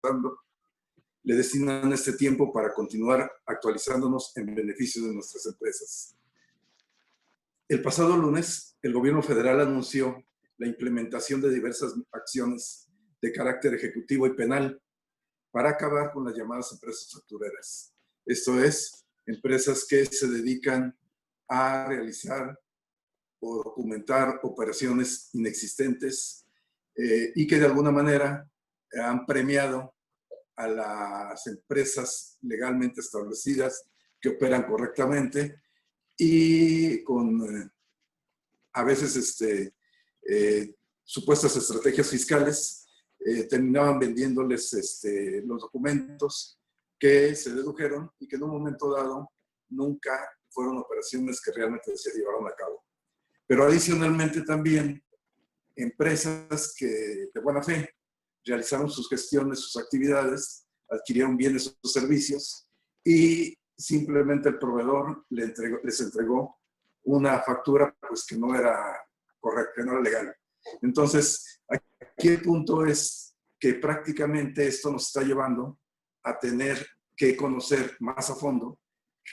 aportando, le destinan este tiempo para continuar actualizándonos en beneficio de nuestras empresas. El pasado lunes, el gobierno federal anunció la implementación de diversas acciones de carácter ejecutivo y penal para acabar con las llamadas empresas factureras. Esto es, empresas que se dedican a realizar o documentar operaciones inexistentes y que de alguna manera han premiado a las empresas legalmente establecidas que operan correctamente y con a veces supuestas estrategias fiscales terminaban vendiéndoles los documentos que se dedujeron y que en un momento dado nunca fueron operaciones que realmente se llevaron a cabo. Pero adicionalmente también empresas que de buena fe realizaron sus gestiones, sus actividades, adquirieron bienes o servicios y simplemente el proveedor les entregó una factura pues, que no era correcta, que no era legal. Entonces, aquí el punto es que prácticamente esto nos está llevando a tener que conocer más a fondo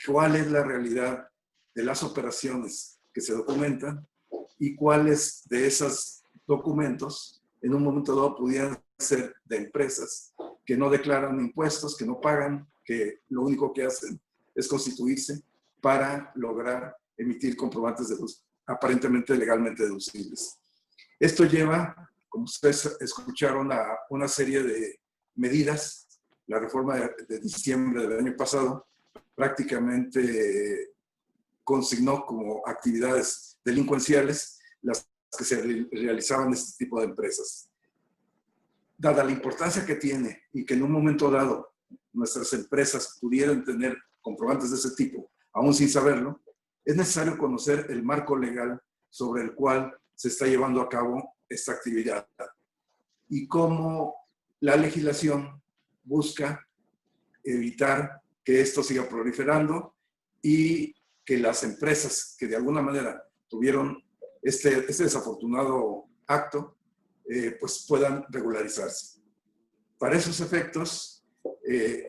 cuál es la realidad de las operaciones que se documentan y cuáles de esos documentos en un momento dado pudieran ser de empresas que no declaran impuestos, que no pagan, que lo único que hacen es constituirse para lograr emitir comprobantes aparentemente legalmente deducibles. Esto lleva, como ustedes escucharon, a una serie de medidas. La reforma de diciembre del año pasado prácticamente consignó como actividades delincuenciales las que se realizaban en este tipo de empresas. Dada la importancia que tiene y que en un momento dado nuestras empresas pudieran tener comprobantes de ese tipo, aún sin saberlo, es necesario conocer el marco legal sobre el cual se está llevando a cabo esta actividad y cómo la legislación busca evitar que esto siga proliferando y que las empresas que de alguna manera tuvieron este desafortunado acto, pues puedan regularizarse. Para esos efectos,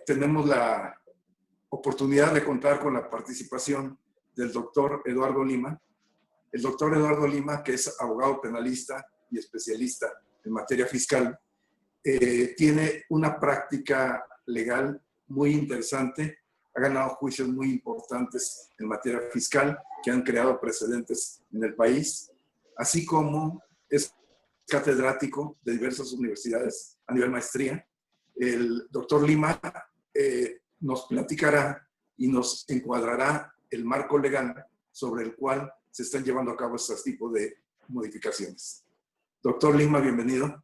tenemos la oportunidad de contar con la participación del doctor Eduardo Lima. El doctor Eduardo Lima, que es abogado penalista y especialista en materia fiscal, tiene una práctica legal muy interesante, ha ganado juicios muy importantes en materia fiscal que han creado precedentes en el país, así como es catedrático de diversas universidades a nivel maestría. El doctor Lima nos platicará y nos encuadrará el marco legal sobre el cual se están llevando a cabo este tipo de modificaciones. Doctor Lima, bienvenido.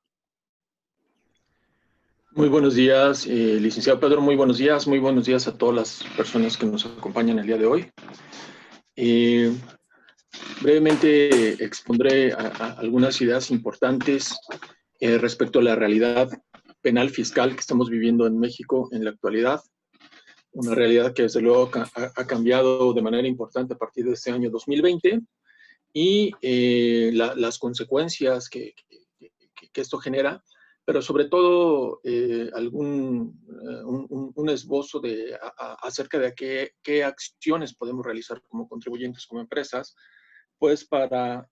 Muy buenos días, licenciado Pedro, muy buenos días a todas las personas que nos acompañan el día de hoy. Brevemente expondré algunas ideas importantes respecto a la realidad penal fiscal que estamos viviendo en México en la actualidad. Una realidad que desde luego ha cambiado de manera importante a partir de este año 2020 y las consecuencias que esto genera, pero sobre todo un esbozo acerca de qué acciones podemos realizar como contribuyentes, como empresas, pues para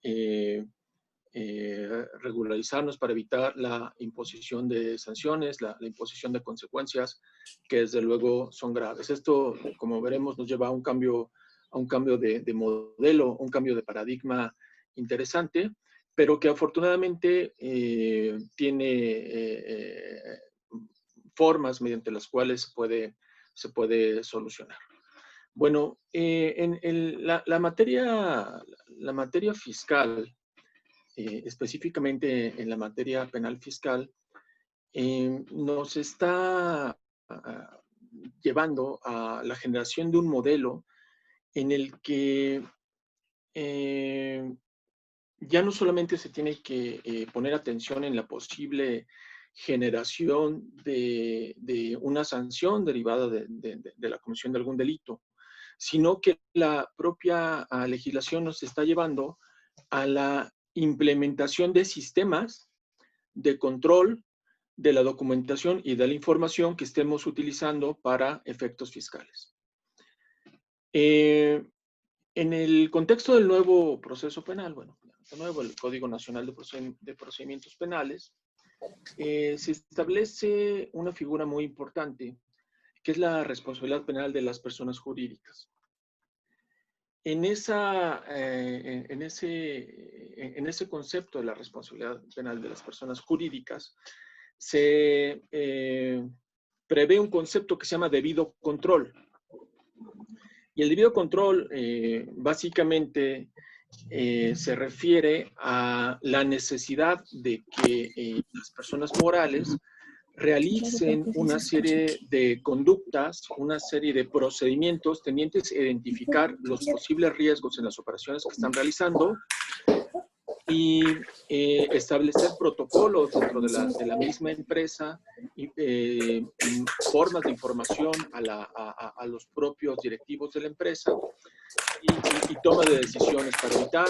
regularizarnos, para evitar la imposición de sanciones, la imposición de consecuencias que desde luego son graves. Esto, como veremos, nos lleva a un cambio de modelo, un cambio de paradigma interesante, pero que afortunadamente tiene formas mediante las cuales se puede solucionar. Bueno, la materia fiscal, específicamente en la materia penal fiscal, nos está llevando a la generación de un modelo en el que ya no solamente se tiene que poner atención en la posible generación de una sanción derivada de la comisión de algún delito, sino que la propia legislación nos está llevando a la implementación de sistemas de control, de la documentación y de la información que estemos utilizando para efectos fiscales. En el contexto del nuevo proceso penal, bueno, de nuevo el Código Nacional de Procedimientos Penales, se establece una figura muy importante, que es la responsabilidad penal de las personas jurídicas. En ese concepto de la responsabilidad penal de las personas jurídicas, se prevé un concepto que se llama debido control. Y el debido control básicamente se refiere a la necesidad de que las personas morales realicen una serie de conductas, una serie de procedimientos tendientes a identificar los posibles riesgos en las operaciones que están realizando y establecer protocolos dentro de la misma empresa y formas de información a los propios directivos de la empresa y toma de decisiones para evitar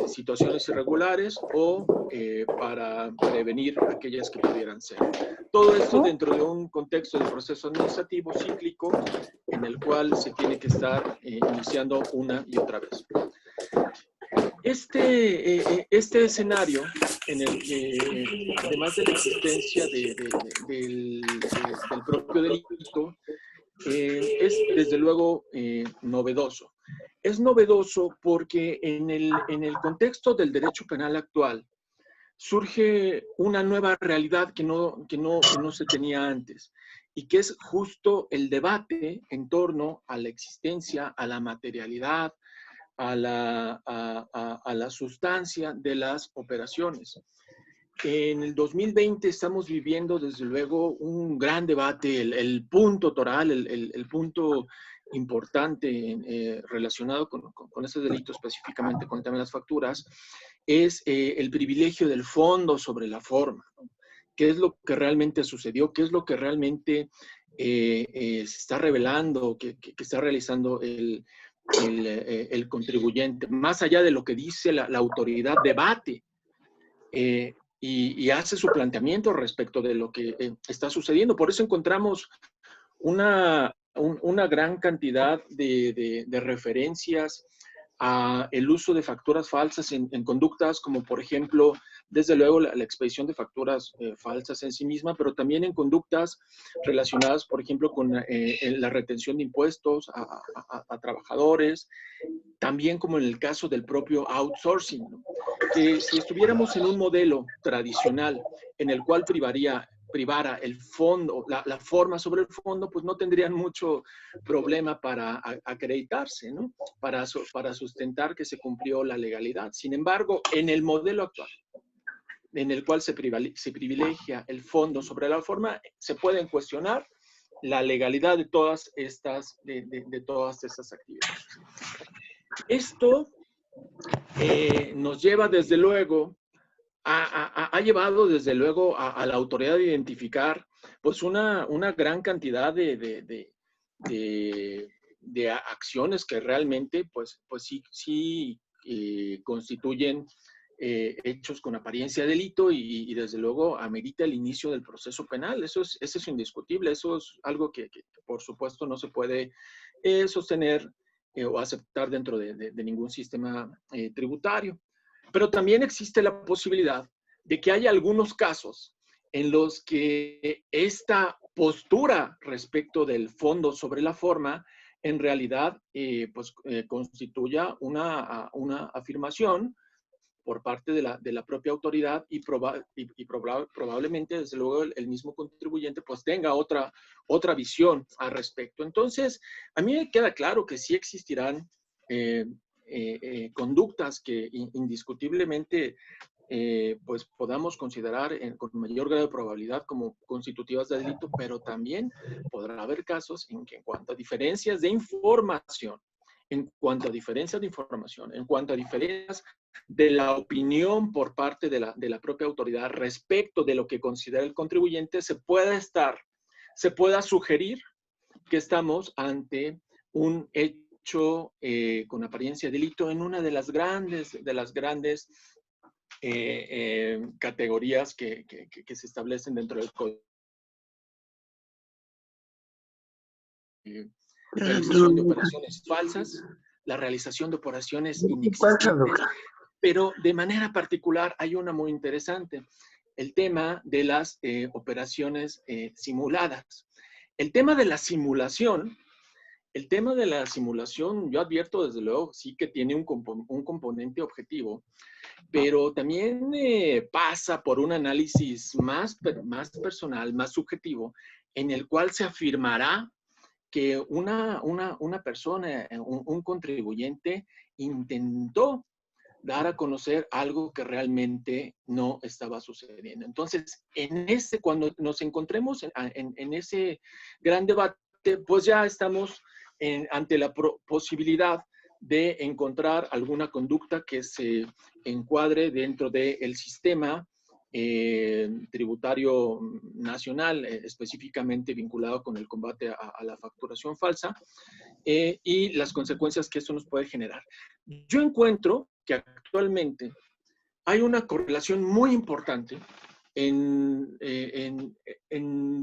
situaciones irregulares o para prevenir aquellas que pudieran ser. Todo esto dentro de un contexto de proceso administrativo cíclico en el cual se tiene que estar iniciando una y otra vez. Este escenario en el que, además de la existencia del propio delito, es desde luego novedoso. Es novedoso porque en el contexto del derecho penal actual surge una nueva realidad que no se tenía antes y que es justo el debate en torno a la existencia, a la materialidad, a la sustancia de las operaciones. En el 2020 estamos viviendo, desde luego, un gran debate, el punto toral, el punto importante relacionado con ese delito, específicamente con el tema de las facturas, es el privilegio del fondo sobre la forma, ¿no? ¿Qué es lo que realmente sucedió? ¿Qué es lo que realmente se está revelando, que está realizando el contribuyente? Más allá de lo que dice la autoridad, debate y hace su planteamiento respecto de lo que está sucediendo. Por eso encontramos una gran cantidad de referencias a el uso de facturas falsas en conductas como, por ejemplo, desde luego la expedición de facturas falsas en sí misma, pero también en conductas relacionadas, por ejemplo, con la retención de impuestos a trabajadores, también como en el caso del propio outsourcing, ¿no? Que si estuviéramos en un modelo tradicional en el cual privara el fondo, la forma sobre el fondo, pues no tendrían mucho problema para acreditarse, ¿no? Para sustentar que se cumplió la legalidad. Sin embargo, en el modelo actual, en el cual se privilegia el fondo sobre la forma, se pueden cuestionar la legalidad de todas estas actividades. Esto nos lleva, desde luego, ha llevado, desde luego, a la autoridad a identificar, pues, una gran cantidad de acciones que realmente, pues sí constituyen hechos con apariencia de delito y desde luego amerita el inicio del proceso penal. Eso es indiscutible. Eso es algo que por supuesto no se puede sostener o aceptar dentro de ningún sistema tributario. Pero también existe la posibilidad de que haya algunos casos en los que esta postura respecto del fondo sobre la forma en realidad constituya una afirmación por parte de la propia autoridad y probablemente, desde luego, el mismo contribuyente pues tenga otra visión al respecto. Entonces, a mí me queda claro que sí existirán conductas que indiscutiblemente pues podamos considerar con mayor grado de probabilidad como constitutivas de delito, pero también podrá haber casos en que en cuanto a diferencias de información, en cuanto a diferencias de la opinión por parte de la propia autoridad respecto de lo que considera el contribuyente, se pueda sugerir que estamos ante un hecho con apariencia de delito en una de las grandes categorías que se establecen dentro del código. Realización de operaciones falsas, la realización de operaciones inexistentes, pero de manera particular hay una muy interesante, el tema de las operaciones simuladas. El tema de la simulación, yo advierto desde luego sí que tiene un componente objetivo, pero también pasa por un análisis más personal, más subjetivo, en el cual se afirmará que una persona, un contribuyente, intentó dar a conocer algo que realmente no estaba sucediendo. Entonces, cuando nos encontremos en ese gran debate, pues ya estamos ante la posibilidad de encontrar alguna conducta que se encuadre dentro del sistema tributario nacional, específicamente vinculado con el combate a la facturación falsa y las consecuencias que eso nos puede generar. Yo encuentro que actualmente hay una correlación muy importante en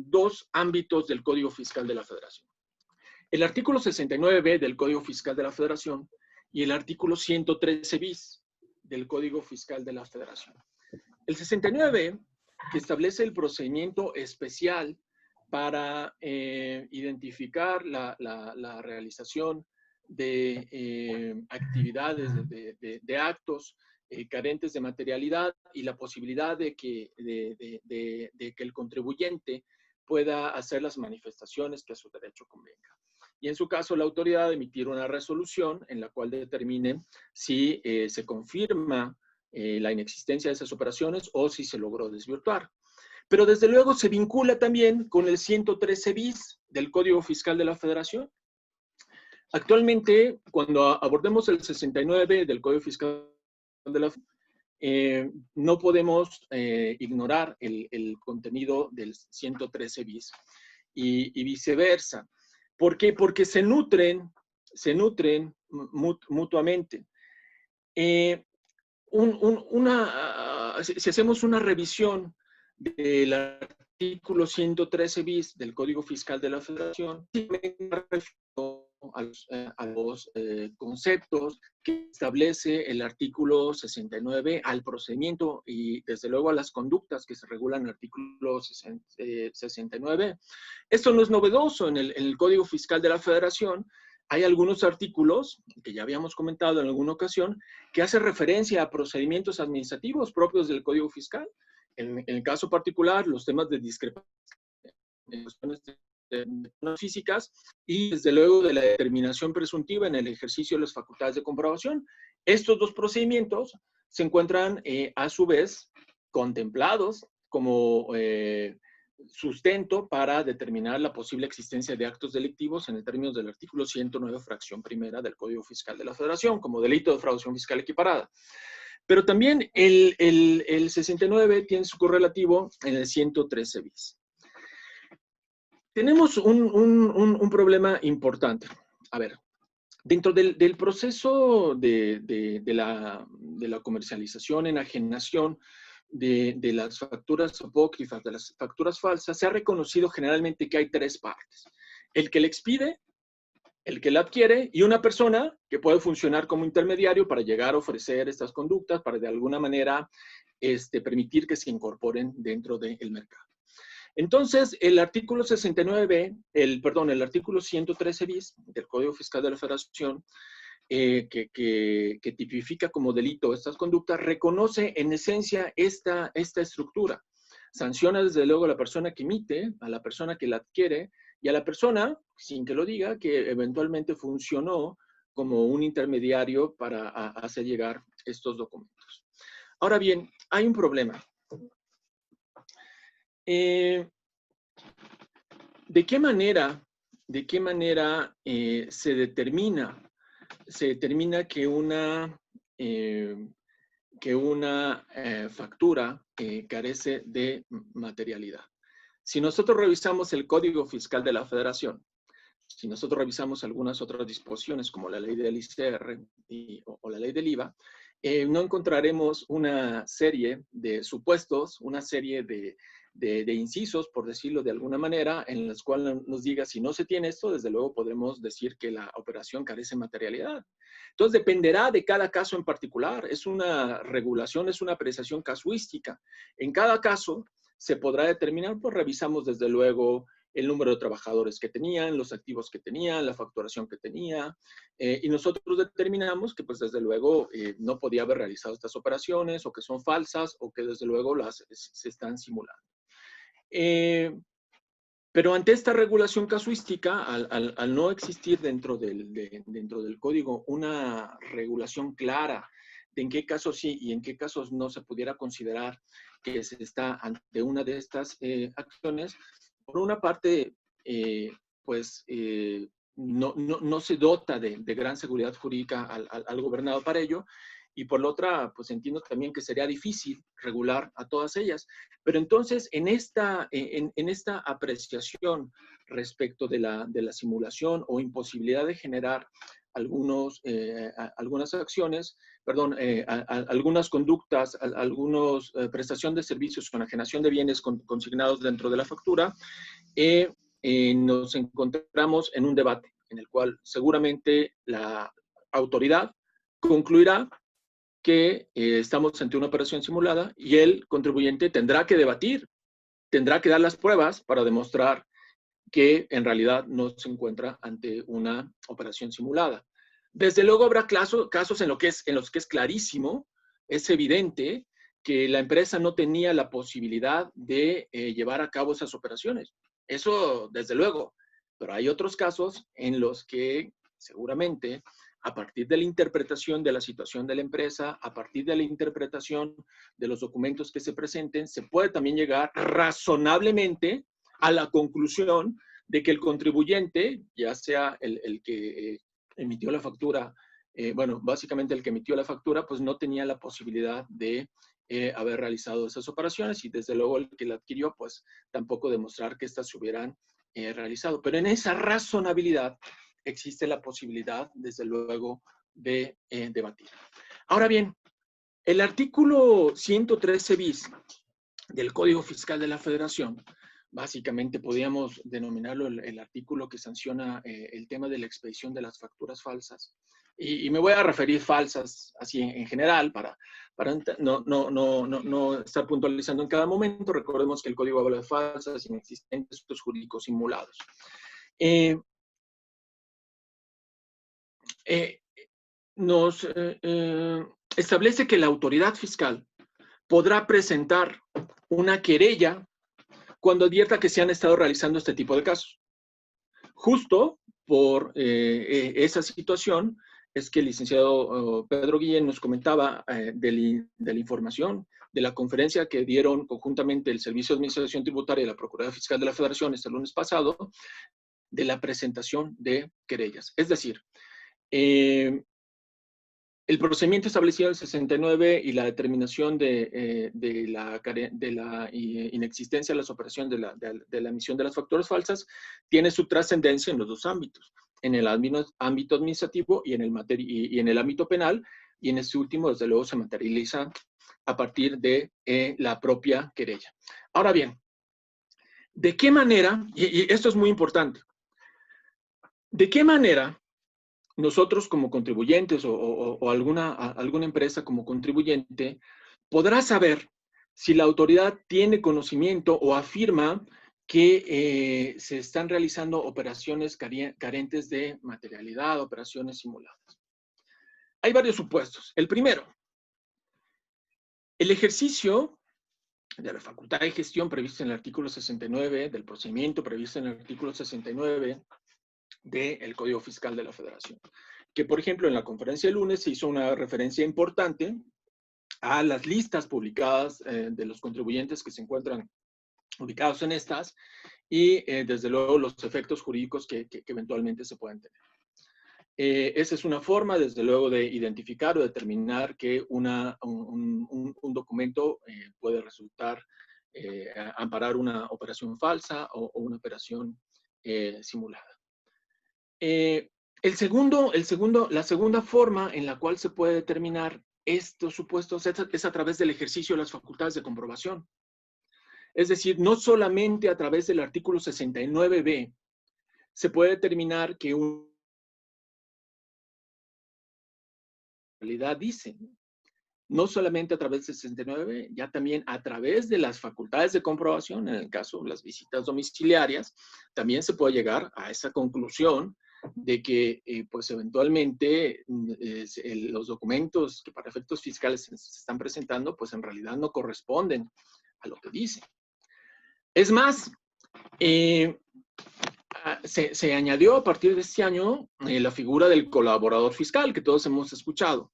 dos ámbitos del Código Fiscal de la Federación. El artículo 69b del Código Fiscal de la Federación y el artículo 113 bis del Código Fiscal de la Federación. El 69b, que establece el procedimiento especial para identificar la realización de actividades, de actos carentes de materialidad y la posibilidad de que el contribuyente pueda hacer las manifestaciones que a su derecho convenga. Y en su caso, la autoridad emitir una resolución en la cual determine si se confirma la inexistencia de esas operaciones o si se logró desvirtuar. Pero desde luego se vincula también con el 113 bis del Código Fiscal de la Federación. Actualmente, cuando abordemos el 69 del Código Fiscal de la Federación, no podemos ignorar el contenido del 113 bis y viceversa. ¿Por qué? Porque se nutren mutuamente. Si hacemos una revisión del artículo 113 bis del Código Fiscal de la Federación, a los conceptos que establece el artículo 69, al procedimiento y desde luego a las conductas que se regulan en el artículo 69. Esto no es novedoso en el Código Fiscal de la Federación. Hay algunos artículos que ya habíamos comentado en alguna ocasión que hacen referencia a procedimientos administrativos propios del Código Fiscal. En el caso particular, los temas de discrepancia en cuestiones de físicas y desde luego de la determinación presuntiva en el ejercicio de las facultades de comprobación. Estos dos procedimientos se encuentran a su vez contemplados como sustento para determinar la posible existencia de actos delictivos en términos del artículo 109, fracción primera del Código Fiscal de la Federación, como delito de defraudación fiscal equiparada. Pero también el 69 tiene su correlativo en el 113 bis. Tenemos un problema importante. A ver, dentro del proceso de la comercialización, enajenación de las facturas apócrifas, de las facturas falsas, se ha reconocido generalmente que hay tres partes. El que le expide, el que la adquiere y una persona que puede funcionar como intermediario para llegar a ofrecer estas conductas, para de alguna manera permitir que se incorporen dentro del mercado. Entonces, el artículo 69b, el artículo 113 bis del Código Fiscal de la Federación, que tipifica como delito estas conductas, reconoce en esencia esta estructura. Sanciona desde luego a la persona que emite, a la persona que la adquiere y a la persona, sin que lo diga, que eventualmente funcionó como un intermediario para hacer llegar estos documentos. Ahora bien, hay un problema. ¿De qué manera se determina que una factura carece de materialidad? Si nosotros revisamos el Código Fiscal de la Federación, si nosotros revisamos algunas otras disposiciones como la ley del ICR o la ley del IVA, no encontraremos una serie de supuestos, una serie de incisos, por decirlo de alguna manera, en las cuales nos diga si no se tiene esto, desde luego podremos decir que la operación carece de materialidad. Entonces dependerá de cada caso en particular. Es una regulación, es una apreciación casuística. En cada caso se podrá determinar, pues revisamos desde luego el número de trabajadores que tenían, los activos que tenían, la facturación que tenía, y nosotros determinamos que pues desde luego no podía haber realizado estas operaciones o que son falsas o que desde luego se están simulando. Pero ante esta regulación casuística, al no existir dentro del código una regulación clara de en qué casos sí y en qué casos no se pudiera considerar que se está ante una de estas acciones, por una parte, no se dota de gran seguridad jurídica al gobernado para ello, y por la otra, pues entiendo también que sería difícil regular a todas ellas. Pero entonces, en esta apreciación respecto de la simulación o imposibilidad de generar algunas acciones, algunas conductas, algunas prestación de servicios con enajenación de bienes consignados dentro de la factura, nos encontramos en un debate en el cual seguramente la autoridad concluirá que estamos ante una operación simulada y el contribuyente tendrá que debatir, tendrá que dar las pruebas para demostrar que en realidad no se encuentra ante una operación simulada. Desde luego habrá casos en los que es clarísimo, es evidente que la empresa no tenía la posibilidad de llevar a cabo esas operaciones. Eso, desde luego. Pero hay otros casos en los que seguramente a partir de la interpretación de la situación de la empresa, a partir de la interpretación de los documentos que se presenten, se puede también llegar razonablemente a la conclusión de que el contribuyente, ya sea el que emitió la factura, básicamente el que emitió la factura, pues no tenía la posibilidad de haber realizado esas operaciones y desde luego el que la adquirió, pues tampoco demostrar que éstas se hubieran realizado. Pero en esa razonabilidad existe la posibilidad, desde luego, de debatir. Ahora bien, el artículo 113 bis del Código Fiscal de la Federación, básicamente podríamos denominarlo el artículo que sanciona el tema de la expedición de las facturas falsas. Y me voy a referir falsas así en general para no estar puntualizando en cada momento. Recordemos que el código habla de falsas, inexistentes, actos jurídicos simulados. Nos establece que la autoridad fiscal podrá presentar una querella cuando advierta que se han estado realizando este tipo de casos. Justo por esa situación es que el licenciado Pedro Guillén nos comentaba de la información de la conferencia que dieron conjuntamente el Servicio de Administración Tributaria y la Procuraduría Fiscal de la Federación este lunes pasado, de la presentación de querellas. Es decir, el procedimiento establecido en el 69 y la determinación de la inexistencia de las operaciones de la emisión de las facturas falsas tiene su trascendencia en los dos ámbitos, en el ámbito administrativo y en el ámbito penal, y en este último, desde luego, se materializa a partir de la propia querella. Ahora bien, ¿de qué manera, y esto es muy importante, de qué manera nosotros como contribuyentes o alguna empresa como contribuyente podrá saber si la autoridad tiene conocimiento o afirma que se están realizando operaciones carentes de materialidad, operaciones simuladas? Hay varios supuestos. El primero, el ejercicio de la facultad de gestión prevista en el artículo 69, del procedimiento previsto en el artículo 69 del Código Fiscal de la Federación. Que, por ejemplo, en la conferencia del lunes se hizo una referencia importante a las listas publicadas de los contribuyentes que se encuentran ubicados en estas y, desde luego, los efectos jurídicos que eventualmente se pueden tener. Esa es una forma, desde luego, de identificar o determinar que un documento puede resultar amparar una operación falsa o una operación simulada. La segunda forma en la cual se puede determinar estos supuestos es a través del ejercicio de las facultades de comprobación. Es decir, no solamente a través del artículo 69b se puede determinar que una realidad dice, no solamente a través del 69b, ya también a través de las facultades de comprobación, en el caso de las visitas domiciliarias, también se puede llegar a esa conclusión de que, pues, eventualmente los documentos que para efectos fiscales se están presentando, pues, en realidad no corresponden a lo que dice. Es más, se añadió a partir de este año la figura del colaborador fiscal, que todos hemos escuchado,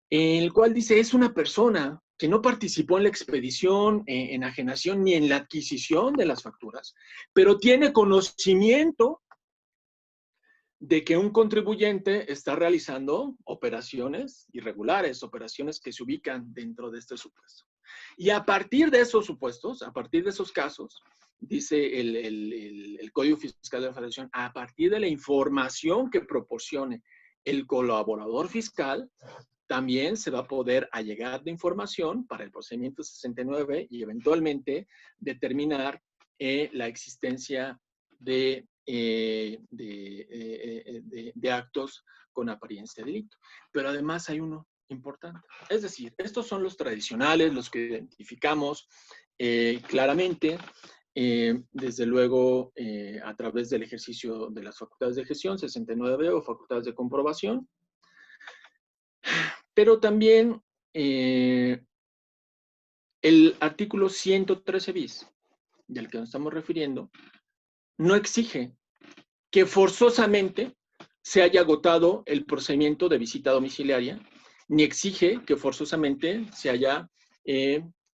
el cual dice, es una persona que no participó en la expedición, enajenación ni en la adquisición de las facturas, pero tiene conocimiento de que un contribuyente está realizando operaciones irregulares, operaciones que se ubican dentro de este supuesto. Y a partir de esos supuestos, a partir de esos casos, dice el Código Fiscal de la Federación, a partir de la información que proporcione el colaborador fiscal, también se va a poder allegar de información para el procedimiento 69 y eventualmente determinar la existencia de actos con apariencia de delito. Pero además hay uno importante. Es decir, estos son los tradicionales, los que identificamos claramente, desde luego a través del ejercicio de las facultades de gestión, 69 o facultades de comprobación. Pero también el artículo 113 bis, del que nos estamos refiriendo, no exige que forzosamente se haya agotado el procedimiento de visita domiciliaria, ni exige que forzosamente se haya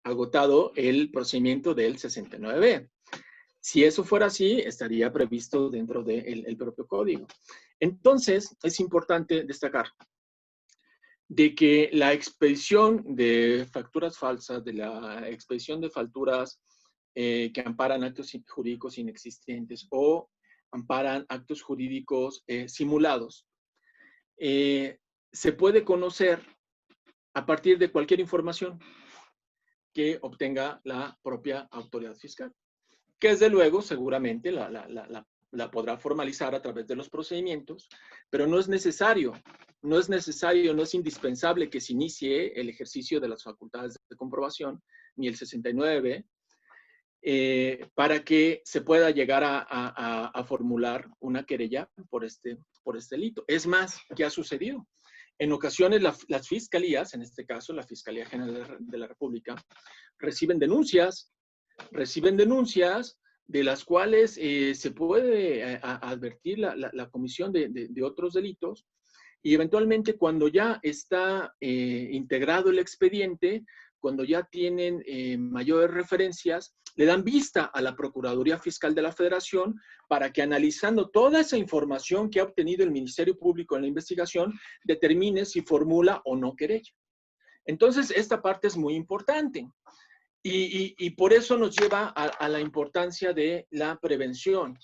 agotado el procedimiento del 69b. Si eso fuera así, estaría previsto dentro del propio código. Entonces, es importante destacar de que la expedición de facturas falsas, de la expedición de facturas que amparan actos jurídicos inexistentes o amparan actos jurídicos simulados, se puede conocer a partir de cualquier información que obtenga la propia autoridad fiscal, que desde luego seguramente la podrá formalizar a través de los procedimientos, pero no es necesario, no es indispensable que se inicie el ejercicio de las facultades de comprobación, ni el 69, para que se pueda llegar a formular una querella por este delito. Es más, ¿qué ha sucedido? En ocasiones las fiscalías, en este caso la Fiscalía General de la República, reciben denuncias de las cuales se puede advertir la comisión de otros delitos, y eventualmente cuando ya está integrado el expediente, cuando ya tienen mayores referencias, le dan vista a la Procuraduría Fiscal de la Federación para que, analizando toda esa información que ha obtenido el Ministerio Público en la investigación, determine si formula o no querella. Entonces, esta parte es muy importante. Y por eso nos lleva a la importancia de la prevención.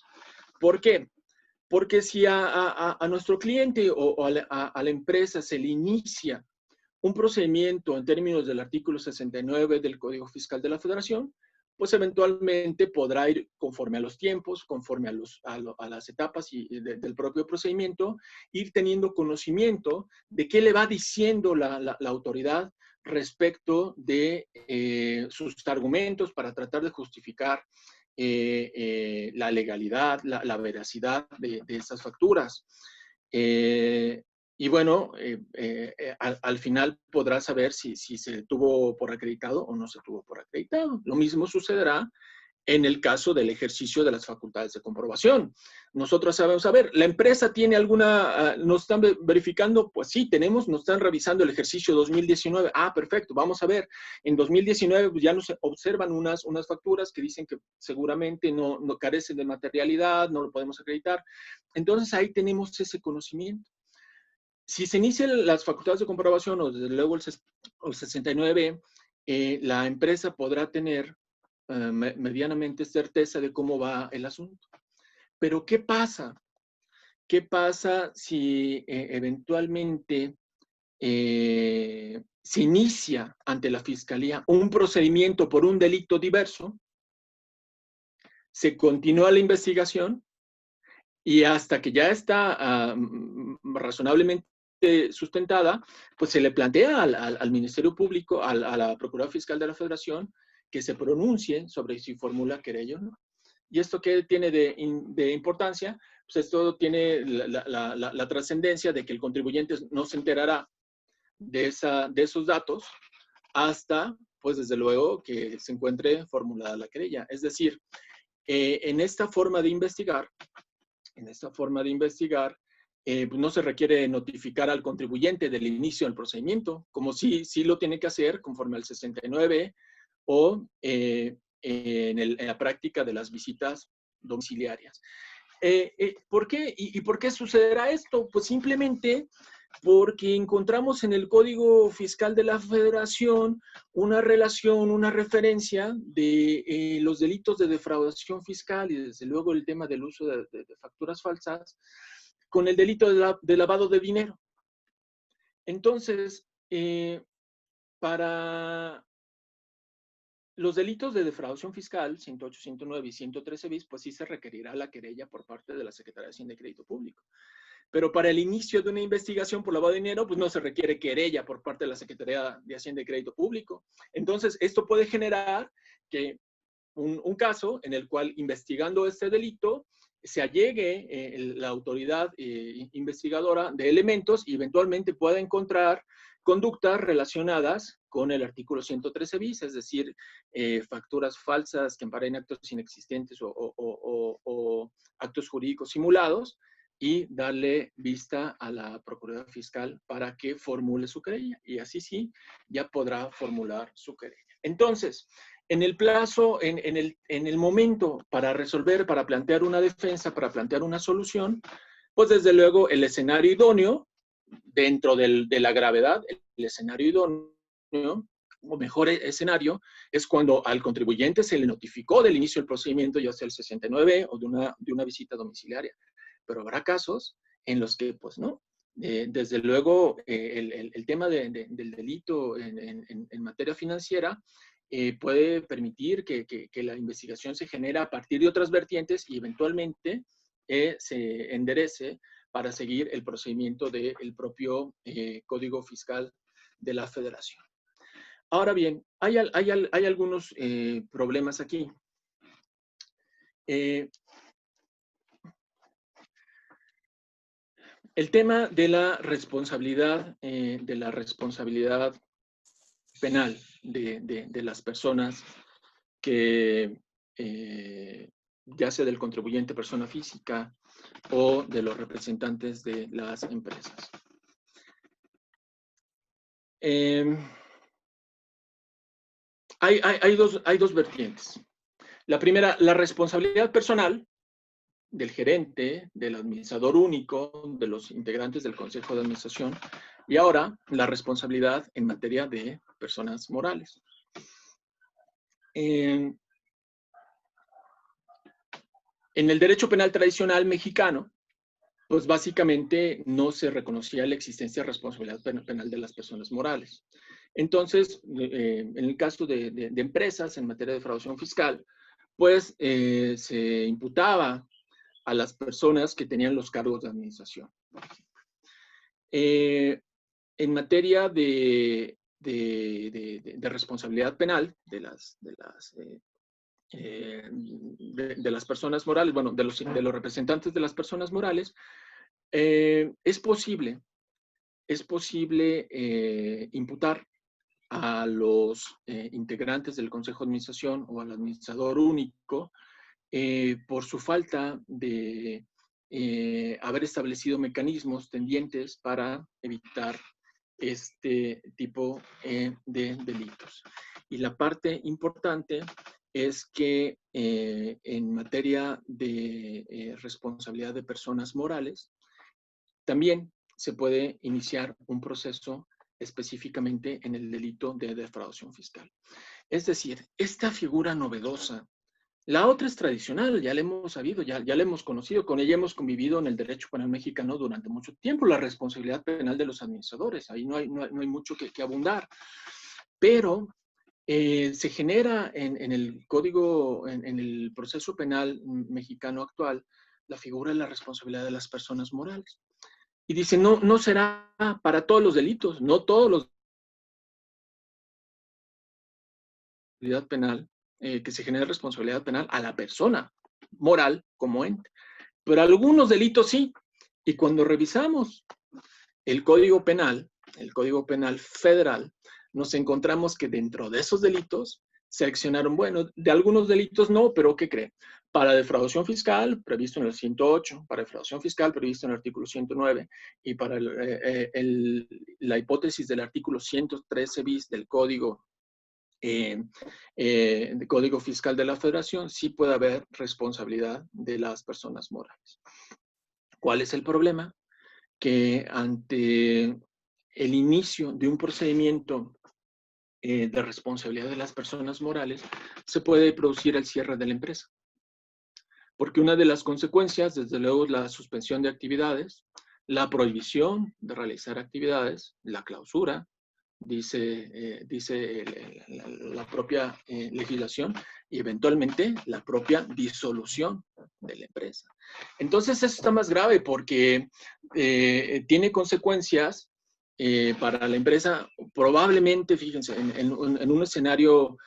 ¿Por qué? Porque si a nuestro cliente o a la empresa se le inicia un procedimiento en términos del artículo 69 del Código Fiscal de la Federación, pues eventualmente podrá ir conforme a los tiempos, conforme a las etapas del propio procedimiento, ir teniendo conocimiento de qué le va diciendo la autoridad respecto de sus argumentos para tratar de justificar la legalidad, la veracidad de esas facturas. Y bueno, al final podrá saber si se tuvo por acreditado o no se tuvo por acreditado. Lo mismo sucederá en el caso del ejercicio de las facultades de comprobación. Nosotros sabemos, a ver, ¿la empresa tiene alguna, nos están verificando? Pues sí, tenemos, nos están revisando el ejercicio 2019. Ah, perfecto, vamos a ver. En 2019 pues ya nos observan unas facturas que dicen que seguramente no carecen de materialidad, no lo podemos acreditar. Entonces ahí tenemos ese conocimiento. Si se inician las facultades de comprobación o desde luego el 69, la empresa podrá tener medianamente certeza de cómo va el asunto. Pero ¿qué pasa? ¿Qué pasa si eventualmente se inicia ante la Fiscalía un procedimiento por un delito diverso, se continúa la investigación y hasta que ya está razonablemente sustentada, pues se le plantea al Ministerio Público, a la Procuraduría Fiscal de la Federación, que se pronuncie sobre si formula querella o no. ¿Y esto qué tiene de importancia? Pues esto tiene la trascendencia de que el contribuyente no se enterará de esos datos hasta, pues desde luego, que se encuentre formulada la querella. Es decir, en esta forma de investigar, pues no se requiere notificar al contribuyente del inicio del procedimiento, como sí lo tiene que hacer conforme al 69 o en la práctica de las visitas domiciliarias. ¿Por qué? ¿Y por qué sucederá esto? Pues simplemente porque encontramos en el Código Fiscal de la Federación una relación, una referencia de los delitos de defraudación fiscal y desde luego el tema del uso de facturas falsas con el delito de lavado de dinero. Entonces, para los delitos de defraudación fiscal, 108, 109 y 113 bis, pues sí se requerirá la querella por parte de la Secretaría de Hacienda y Crédito Público. Pero para el inicio de una investigación por lavado de dinero, pues no se requiere querella por parte de la Secretaría de Hacienda y Crédito Público. Entonces, esto puede generar que un caso en el cual, investigando este delito, se allegue la autoridad investigadora de elementos y eventualmente pueda encontrar conductas relacionadas con el artículo 113 bis, es decir, facturas falsas que amparen actos inexistentes o actos jurídicos simulados, y darle vista a la Procuraduría Fiscal para que formule su querella. Y así sí, ya podrá formular su querella. Entonces, en el plazo, en el momento para resolver, para plantear una defensa, para plantear una solución, pues desde luego el escenario idóneo, dentro de la gravedad, el escenario idóneo, o mejor escenario, es cuando al contribuyente se le notificó del inicio del procedimiento, ya sea el 69 o de una visita domiciliaria. Pero habrá casos en los que, pues no. Desde luego, el tema del delito en materia financiera puede permitir que la investigación se genere a partir de otras vertientes y eventualmente se enderece para seguir el procedimiento del propio Código Fiscal de la Federación. Ahora bien, hay algunos problemas aquí. El tema de la responsabilidad penal de las personas que, ya sea del contribuyente persona física o de los representantes de las empresas. Hay dos vertientes. La primera, la responsabilidad personal del gerente, del administrador único, de los integrantes del Consejo de Administración, y ahora la responsabilidad en materia de personas morales. En el derecho penal tradicional mexicano, pues básicamente no se reconocía la existencia de responsabilidad penal de las personas morales. Entonces, en el caso de empresas en materia de defraudación fiscal, pues se imputaba a las personas que tenían los cargos de administración. En materia de responsabilidad penal de las personas morales, bueno, de los representantes de las personas morales, es posible imputar a los integrantes del Consejo de Administración o al administrador único por su falta de haber establecido mecanismos tendientes para evitar este tipo de delitos. Y la parte importante es que en materia de responsabilidad de personas morales, también se puede iniciar un proceso específicamente en el delito de defraudación fiscal. Es decir, esta figura novedosa La otra es tradicional, ya la hemos sabido, ya la hemos conocido, con ella hemos convivido en el derecho penal mexicano durante mucho tiempo, la responsabilidad penal de los administradores, ahí no hay mucho que abundar, pero se genera en el código, en el proceso penal mexicano actual, la figura de la responsabilidad de las personas morales. Y dice, no será para todos los delitos, no todos los responsabilidad penal, que se genere responsabilidad penal a la persona moral como ente. Pero algunos delitos sí. Y cuando revisamos el Código Penal Federal, nos encontramos que dentro de esos delitos se accionaron, bueno, de algunos delitos no, pero ¿qué creen? Para defraudación fiscal, previsto en el 108, para defraudación fiscal, previsto en el artículo 109, y para la hipótesis del artículo 113 bis del Código Fiscal de la Federación, sí puede haber responsabilidad de las personas morales. ¿Cuál es el problema? Que ante el inicio de un procedimiento de responsabilidad de las personas morales, se puede producir el cierre de la empresa. Porque una de las consecuencias, desde luego, es la suspensión de actividades, la prohibición de realizar actividades, la clausura, dice la propia legislación, y eventualmente la propia disolución de la empresa. Entonces eso está más grave porque tiene consecuencias para la empresa, probablemente, fíjense, en un escenario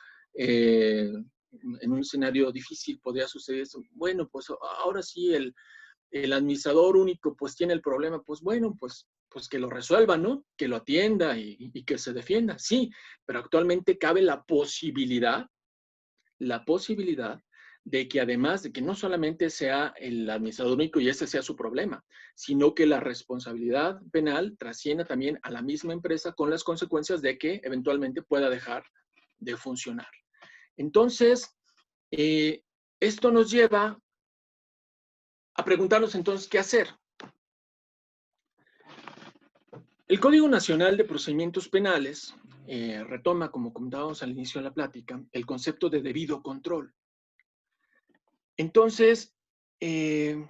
difícil podría suceder esto. Bueno, pues ahora sí el administrador único pues tiene el problema, pues bueno, pues que lo resuelva, ¿no? Que lo atienda y que se defienda, sí, pero actualmente cabe la posibilidad de que además de que no solamente sea el administrador único y ese sea su problema, sino que la responsabilidad penal trascienda también a la misma empresa con las consecuencias de que eventualmente pueda dejar de funcionar. Entonces, esto nos lleva a preguntarnos entonces qué hacer. El Código Nacional de Procedimientos Penales retoma, como comentábamos al inicio de la plática, el concepto de debido control. Entonces, el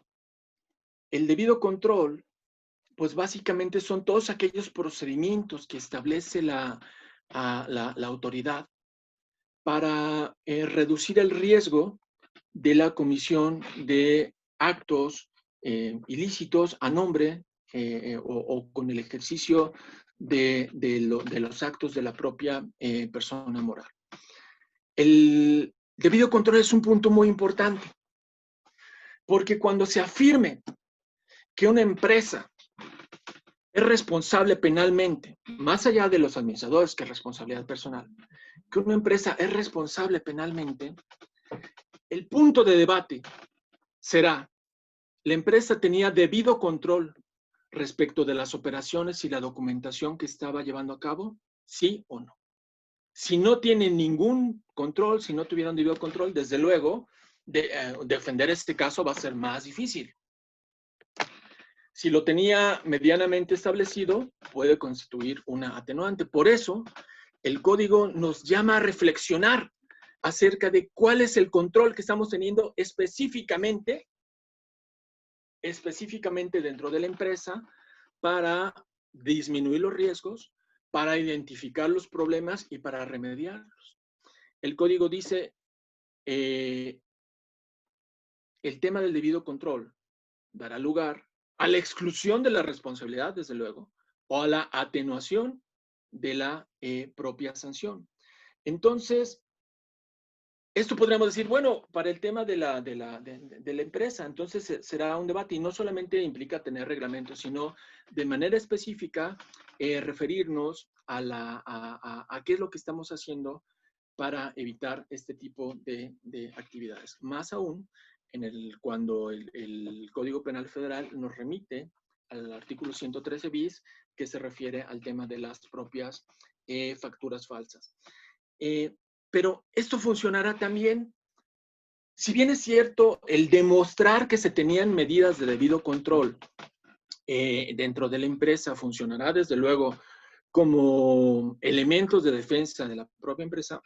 debido control, pues básicamente son todos aquellos procedimientos que establece la autoridad para reducir el riesgo de la comisión de actos ilícitos a nombre o con el ejercicio de los actos de la propia persona moral. El debido control es un punto muy importante, porque cuando se afirme que una empresa es responsable penalmente, más allá de los administradores que es responsabilidad personal, que una empresa es responsable penalmente, el punto de debate será: ¿la empresa tenía debido control respecto de las operaciones y la documentación que estaba llevando a cabo? ¿Sí o no? Si no tienen ningún control, si no tuvieron debido control, desde luego, defender este caso va a ser más difícil. Si lo tenía medianamente establecido, puede constituir una atenuante. Por eso, el código nos llama a reflexionar acerca de cuál es el control que estamos teniendo específicamente dentro de la empresa para disminuir los riesgos, para identificar los problemas y para remediarlos. El código dice, el tema del debido control dará lugar a la exclusión de la responsabilidad, desde luego, o a la atenuación de la propia sanción. Entonces, esto podríamos decir, bueno, para el tema de la empresa, entonces será un debate y no solamente implica tener reglamentos, sino de manera específica referirnos a qué es lo que estamos haciendo para evitar este tipo de actividades. Más aún, cuando el Código Penal Federal nos remite al artículo 113 bis, que se refiere al tema de las propias facturas falsas. Pero esto funcionará también, si bien es cierto, el demostrar que se tenían medidas de debido control dentro de la empresa funcionará desde luego como elementos de defensa de la propia empresa,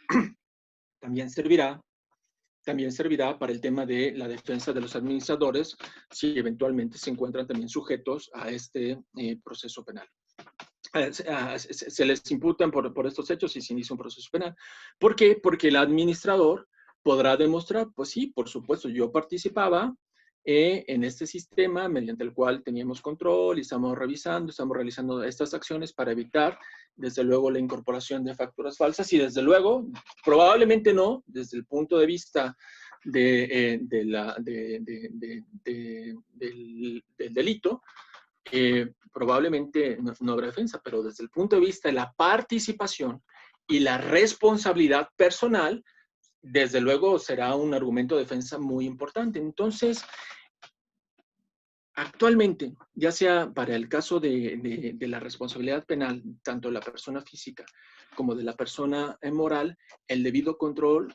también servirá también servirá para el tema de la defensa de los administradores si eventualmente se encuentran también sujetos a este proceso penal. Se les imputan por estos hechos y se inicia un proceso penal. ¿Por qué? Porque el administrador podrá demostrar, pues sí, por supuesto, yo participaba en este sistema mediante el cual teníamos control y estamos realizando estas acciones para evitar, desde luego, la incorporación de facturas falsas y, desde luego, probablemente no, desde el punto de vista del delito, probablemente no habrá defensa, pero desde el punto de vista de la participación y la responsabilidad personal, desde luego será un argumento de defensa muy importante. Entonces, actualmente, ya sea para el caso de la responsabilidad penal, tanto de la persona física como de la persona moral, el debido control,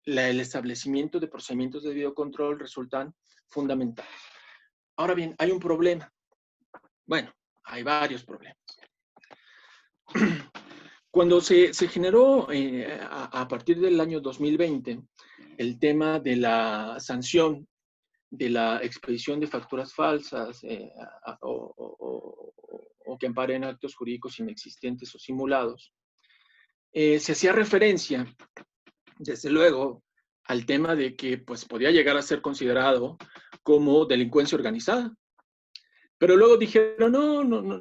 el establecimiento de procedimientos de debido control resultan fundamentales. Ahora bien, hay un problema. Bueno, hay varios problemas. Cuando se generó a partir del año 2020 el tema de la sanción de la expedición de facturas falsas o que amparen actos jurídicos inexistentes o simulados, se hacía referencia, desde luego, al tema de que pues, podía llegar a ser considerado como delincuencia organizada. Pero luego dijeron,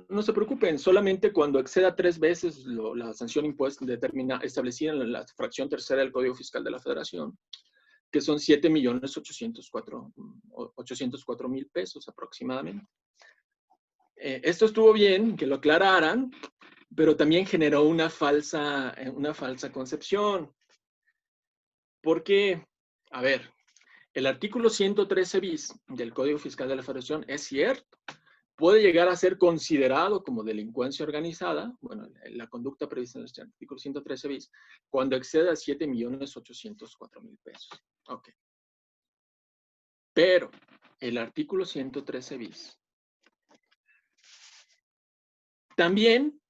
no se preocupen, solamente cuando exceda 3 veces la sanción impuesta establecida en la fracción tercera del Código Fiscal de la Federación, que son 7.804.000 pesos aproximadamente. Esto estuvo bien, que lo aclararan, pero también generó una falsa concepción. Porque, a ver, el artículo 113 bis del Código Fiscal de la Federación es cierto, puede llegar a ser considerado como delincuencia organizada, bueno, la conducta prevista en este artículo 113 bis, cuando exceda 7.804.000 pesos. Ok. Pero el artículo 113 bis también,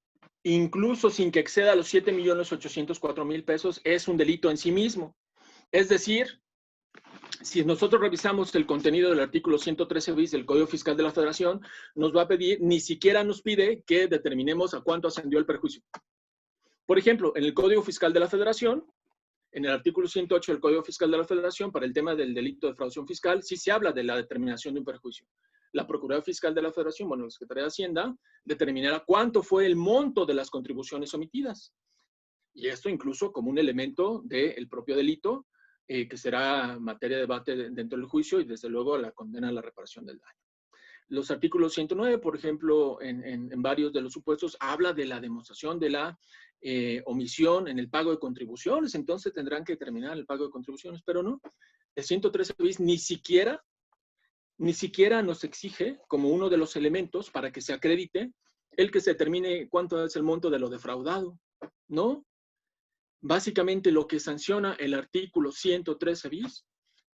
incluso sin que exceda los 7.804.000 pesos, es un delito en sí mismo. Es decir, si nosotros revisamos el contenido del artículo 113 bis del Código Fiscal de la Federación, nos va a pedir, ni siquiera nos pide que determinemos a cuánto ascendió el perjuicio. Por ejemplo, en el Código Fiscal de la Federación, en el artículo 108 del Código Fiscal de la Federación, para el tema del delito de defraudación fiscal, sí se habla de la determinación de un perjuicio. La Procuraduría Fiscal de la Federación, bueno, la Secretaría de Hacienda, determinará cuánto fue el monto de las contribuciones omitidas. Y esto incluso como un elemento del propio delito, que será materia de debate dentro del juicio y desde luego la condena a la reparación del daño. Los artículos 109, por ejemplo, en varios de los supuestos, habla de la demostración de la omisión en el pago de contribuciones, entonces tendrán que determinar el pago de contribuciones, pero no. El 113 bis ni siquiera nos exige como uno de los elementos para que se acredite el que se determine cuánto es el monto de lo defraudado, ¿no? Básicamente lo que sanciona el artículo 113 bis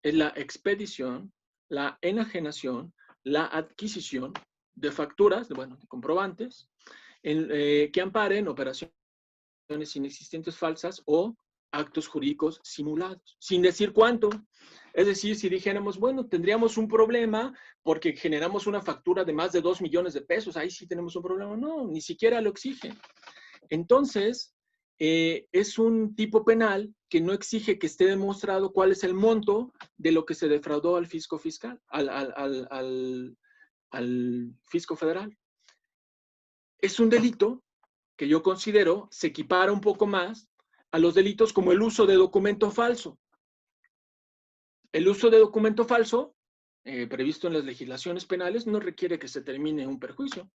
es la expedición, la enajenación, la adquisición de facturas, de comprobantes, que amparen operaciones inexistentes falsas o actos jurídicos simulados, sin decir cuánto. Es decir, si dijéramos, bueno, tendríamos un problema porque generamos una factura de más de 2 millones de pesos, ahí sí tenemos un problema. No, ni siquiera lo exigen. Entonces, es un tipo penal que no exige que esté demostrado cuál es el monto de lo que se defraudó al fisco fiscal, al fisco federal. Es un delito que yo considero se equipara un poco más a los delitos como el uso de documento falso. El uso de documento falso, previsto en las legislaciones penales, no requiere que se termine un perjuicio,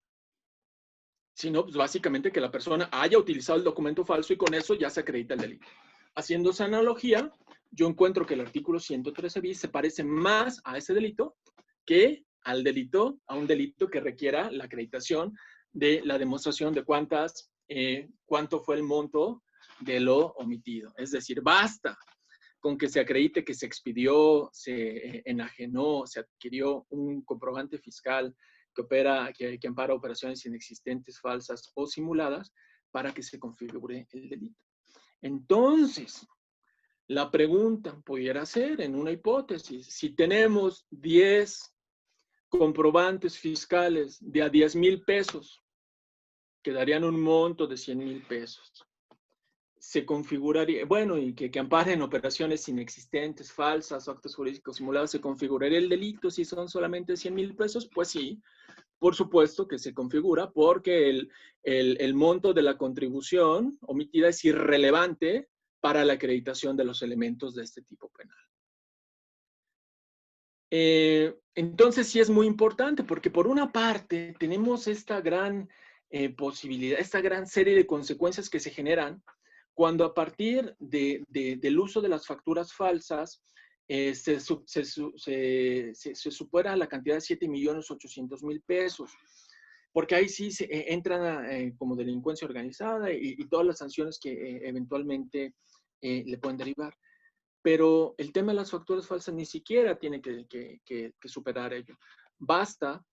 sino pues, básicamente que la persona haya utilizado el documento falso y con eso ya se acredita el delito. Haciendo esa analogía, yo encuentro que el artículo 113 bis se parece más a ese delito que a un delito que requiera la acreditación de la demostración de cuánto fue el monto de lo omitido. Es decir, basta con que se acredite que se expidió, se enajenó, se adquirió un comprobante fiscal que ampara operaciones inexistentes, falsas o simuladas para que se configure el delito. Entonces, La pregunta pudiera ser, en una hipótesis, si tenemos 10 comprobantes fiscales de a 10,000 pesos, que darían un monto de 100,000 pesos, se configuraría, bueno, y que amparen operaciones inexistentes, falsas, actos jurídicos simulados, ¿se configuraría el delito si son solamente 100,000 pesos? Pues sí, por supuesto que se configura, porque el monto de la contribución omitida es irrelevante para la acreditación de los elementos de este tipo penal. Entonces sí es muy importante, porque por una parte tenemos esta gran posibilidad, esta gran serie de consecuencias que se generan cuando a partir del uso de las facturas falsas se supera la cantidad de 7,800,000 pesos, porque ahí sí entran como delincuencia organizada y todas las sanciones que eventualmente le pueden derivar. Pero el tema de las facturas falsas ni siquiera tiene que superar ello. Basta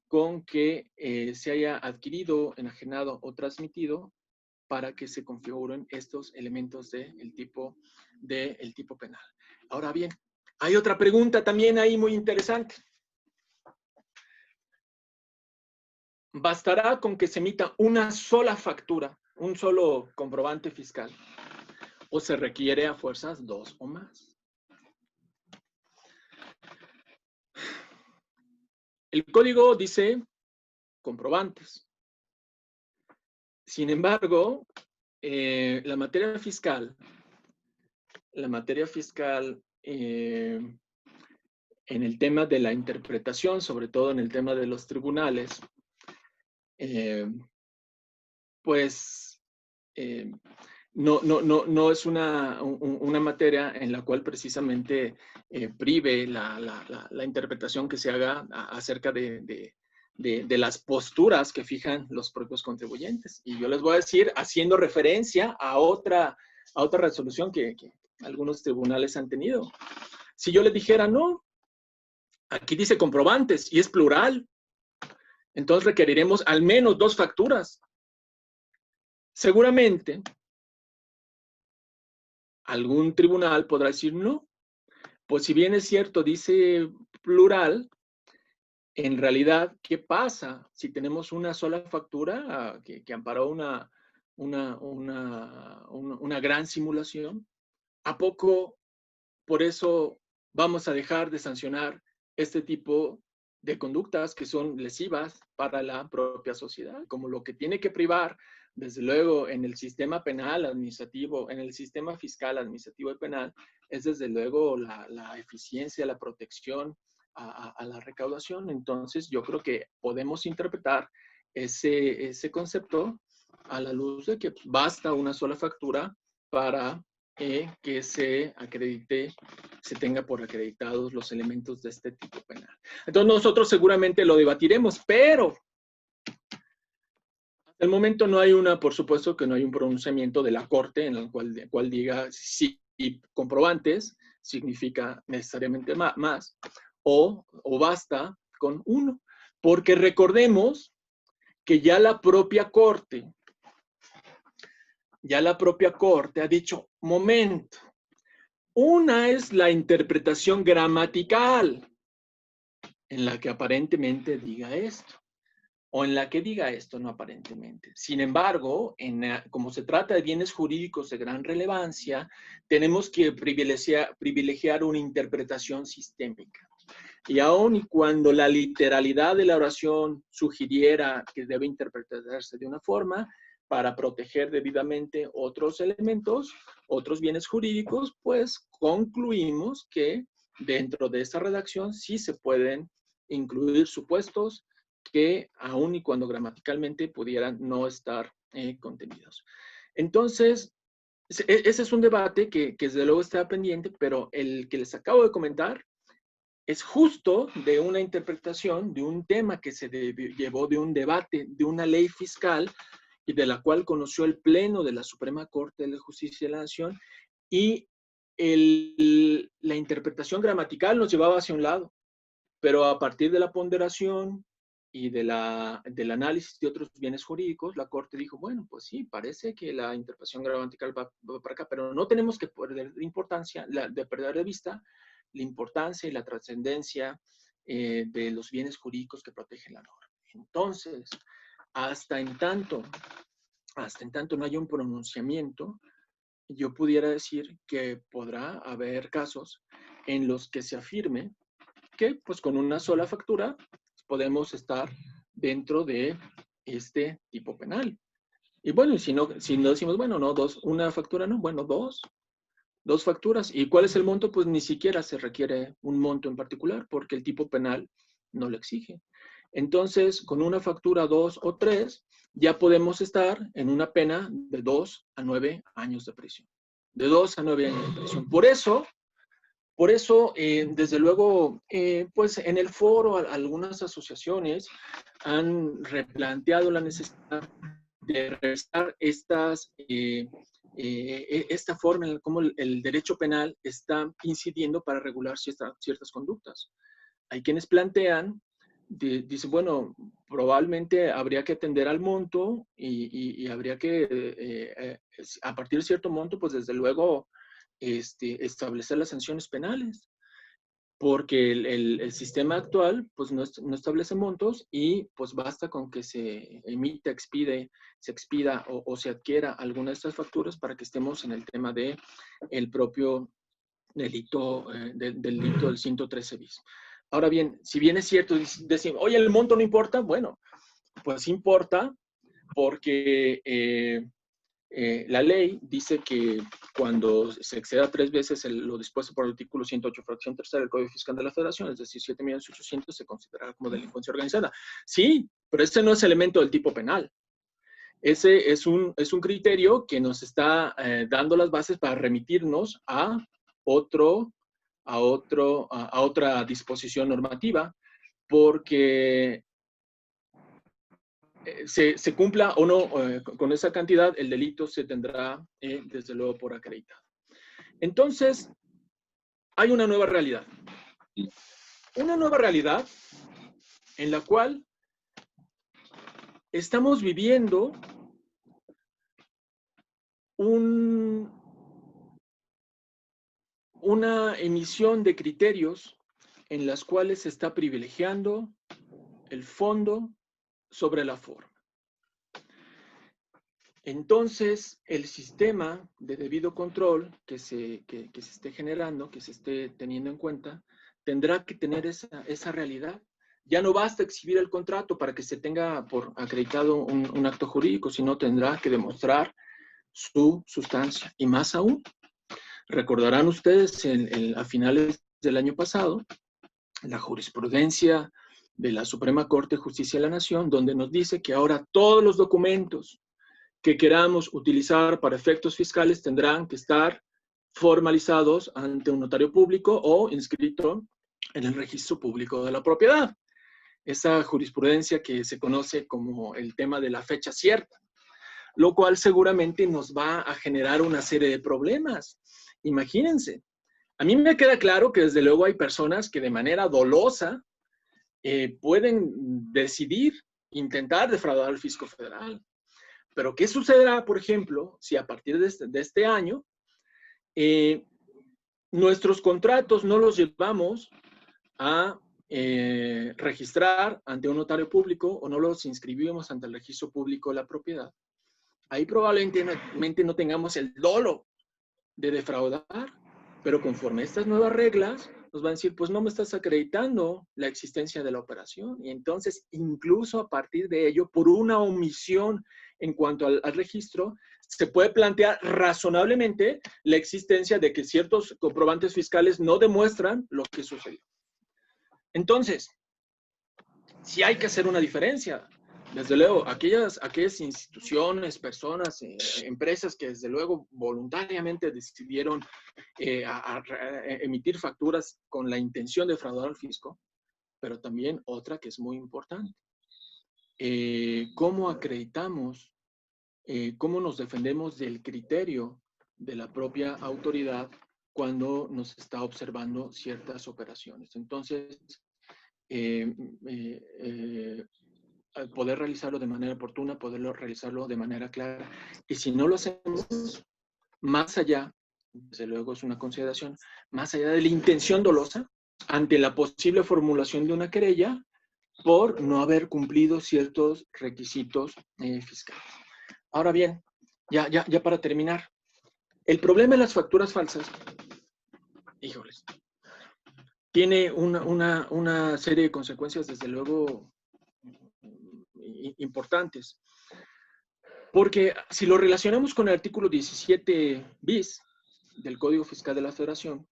con que se haya adquirido, enajenado o transmitido para que se configuren estos elementos del tipo penal. Ahora bien, hay otra pregunta también ahí muy interesante. ¿Bastará con que se emita una sola factura, un solo comprobante fiscal? ¿O se requiere a fuerzas 2 o más? El código dice comprobantes. Sin embargo, la materia fiscal en el tema de la interpretación, sobre todo en el tema de los tribunales, pues no es una materia en la cual precisamente prive la interpretación que se haga acerca de las posturas que fijan los propios contribuyentes. Y yo les voy a decir, haciendo referencia a otra resolución que algunos tribunales han tenido. Si yo les dijera, no, aquí dice comprobantes y es plural, entonces requeriremos al menos 2 facturas. Seguramente algún tribunal podrá decir, no, pues si bien es cierto, dice plural, en realidad, ¿qué pasa si tenemos una sola factura que amparó una gran simulación? ¿A poco por eso vamos a dejar de sancionar este tipo de conductas que son lesivas para la propia sociedad? Como lo que tiene que privar, desde luego, en el sistema penal administrativo, en el sistema fiscal administrativo y penal, es desde luego la eficiencia, la protección a la recaudación. Entonces, yo creo que podemos interpretar ese concepto a la luz de que basta una sola factura para que se acredite, se tenga por acreditados los elementos de este tipo penal. Entonces nosotros seguramente lo debatiremos, pero hasta el momento no hay por supuesto que no hay un pronunciamiento de la Corte en el cual diga si comprobantes significa necesariamente más o basta con uno. Porque recordemos que ya la propia Corte ha dicho, momento, una es la interpretación gramatical en la que aparentemente diga esto, o en la que diga esto no aparentemente. Sin embargo, como se trata de bienes jurídicos de gran relevancia, tenemos que privilegiar una interpretación sistémica. Y aun y cuando la literalidad de la oración sugiriera que debe interpretarse de una forma, para proteger debidamente otros elementos, otros bienes jurídicos, pues concluimos que dentro de esta redacción sí se pueden incluir supuestos que aun y cuando gramaticalmente pudieran no estar contenidos. Entonces, ese es un debate que desde luego está pendiente, pero el que les acabo de comentar es justo de una interpretación de un tema que se llevó de un debate de una ley fiscal y de la cual conoció el Pleno de la Suprema Corte de Justicia de la Nación, y la interpretación gramatical nos llevaba hacia un lado, pero a partir de la ponderación y del análisis de otros bienes jurídicos, la Corte dijo, bueno, pues sí, parece que la interpretación gramatical va para acá, pero no tenemos que perder de vista la importancia y la trascendencia de los bienes jurídicos que protege la norma. Entonces, hasta en tanto no haya un pronunciamiento, yo pudiera decir que podrá haber casos en los que se afirme que pues con una sola factura podemos estar dentro de este tipo penal. Y bueno, si no decimos, bueno, no, una factura no, bueno, dos facturas. ¿Y cuál es el monto? Pues ni siquiera se requiere un monto en particular porque el tipo penal no lo exige. Entonces, con una factura, 2 o 3, ya podemos estar en una pena de 2 a 9 años de prisión. De 2 a 9 años de prisión. Por eso, desde luego, pues en el foro algunas asociaciones han replanteado la necesidad de revisar esta forma en cómo el derecho penal está incidiendo para regular ciertas conductas. Hay quienes plantean, dicen, bueno, probablemente habría que atender al monto y habría que, a partir de cierto monto, pues desde luego, establecer las sanciones penales, porque el sistema actual pues no establece montos y pues basta con que se emita, se expida o se adquiera alguna de estas facturas para que estemos en el tema de el propio delito, del delito del 113 bis. Ahora bien, si bien es cierto, decir, oye, el monto no importa, bueno, pues importa porque la ley dice que cuando se exceda 3 veces lo dispuesto por el artículo 108, fracción tercera del Código Fiscal de la Federación, es decir, 7.800.000, se considerará como delincuencia organizada. Sí, pero ese no es elemento del tipo penal. Ese es un criterio que nos está dando las bases para remitirnos a otra disposición normativa, porque se cumpla o no con esa cantidad, el delito se tendrá desde luego por acreditado. Entonces, hay una nueva realidad. Una nueva realidad en la cual estamos viviendo una emisión de criterios en las cuales se está privilegiando el fondo sobre la forma. Entonces, el sistema de debido control que se esté generando, que se esté teniendo en cuenta, tendrá que tener esa realidad. Ya no basta exhibir el contrato para que se tenga por acreditado un acto jurídico, sino tendrá que demostrar su sustancia. Y más aún, recordarán ustedes a finales del año pasado, la jurisprudencia de la Suprema Corte de Justicia de la Nación, donde nos dice que ahora todos los documentos que queramos utilizar para efectos fiscales tendrán que estar formalizados ante un notario público o inscrito en el registro público de la propiedad. Esa jurisprudencia que se conoce como el tema de la fecha cierta, lo cual seguramente nos va a generar una serie de problemas. Imagínense, a mí me queda claro que desde luego hay personas que de manera dolosa pueden decidir intentar defraudar al fisco federal. Pero ¿qué sucederá, por ejemplo, si a partir de este año nuestros contratos no los llevamos a registrar ante un notario público o no los inscribimos ante el registro público de la propiedad? Ahí probablemente no tengamos el dolo de defraudar, pero conforme a estas nuevas reglas, nos van a decir, pues no me estás acreditando la existencia de la operación. Y entonces, incluso a partir de ello, por una omisión en cuanto al registro, se puede plantear razonablemente la existencia de que ciertos comprobantes fiscales no demuestran lo que sucedió. Entonces, sí hay que hacer una diferencia. Desde luego, aquellas instituciones, personas, empresas que desde luego voluntariamente decidieron emitir facturas con la intención de defraudar al fisco, pero también otra que es muy importante. ¿Cómo acreditamos, cómo nos defendemos del criterio de la propia autoridad cuando nos está observando ciertas operaciones? Entonces, poder realizarlo de manera oportuna, poderlo realizarlo de manera clara. Y si no lo hacemos, más allá, desde luego es una consideración, más allá de la intención dolosa, ante la posible formulación de una querella por no haber cumplido ciertos requisitos fiscales. Ahora bien, ya para terminar, el problema de las facturas falsas, híjoles, tiene una serie de consecuencias, desde luego, importantes. Porque si lo relacionamos con el artículo 17 bis del Código Fiscal de la Federación,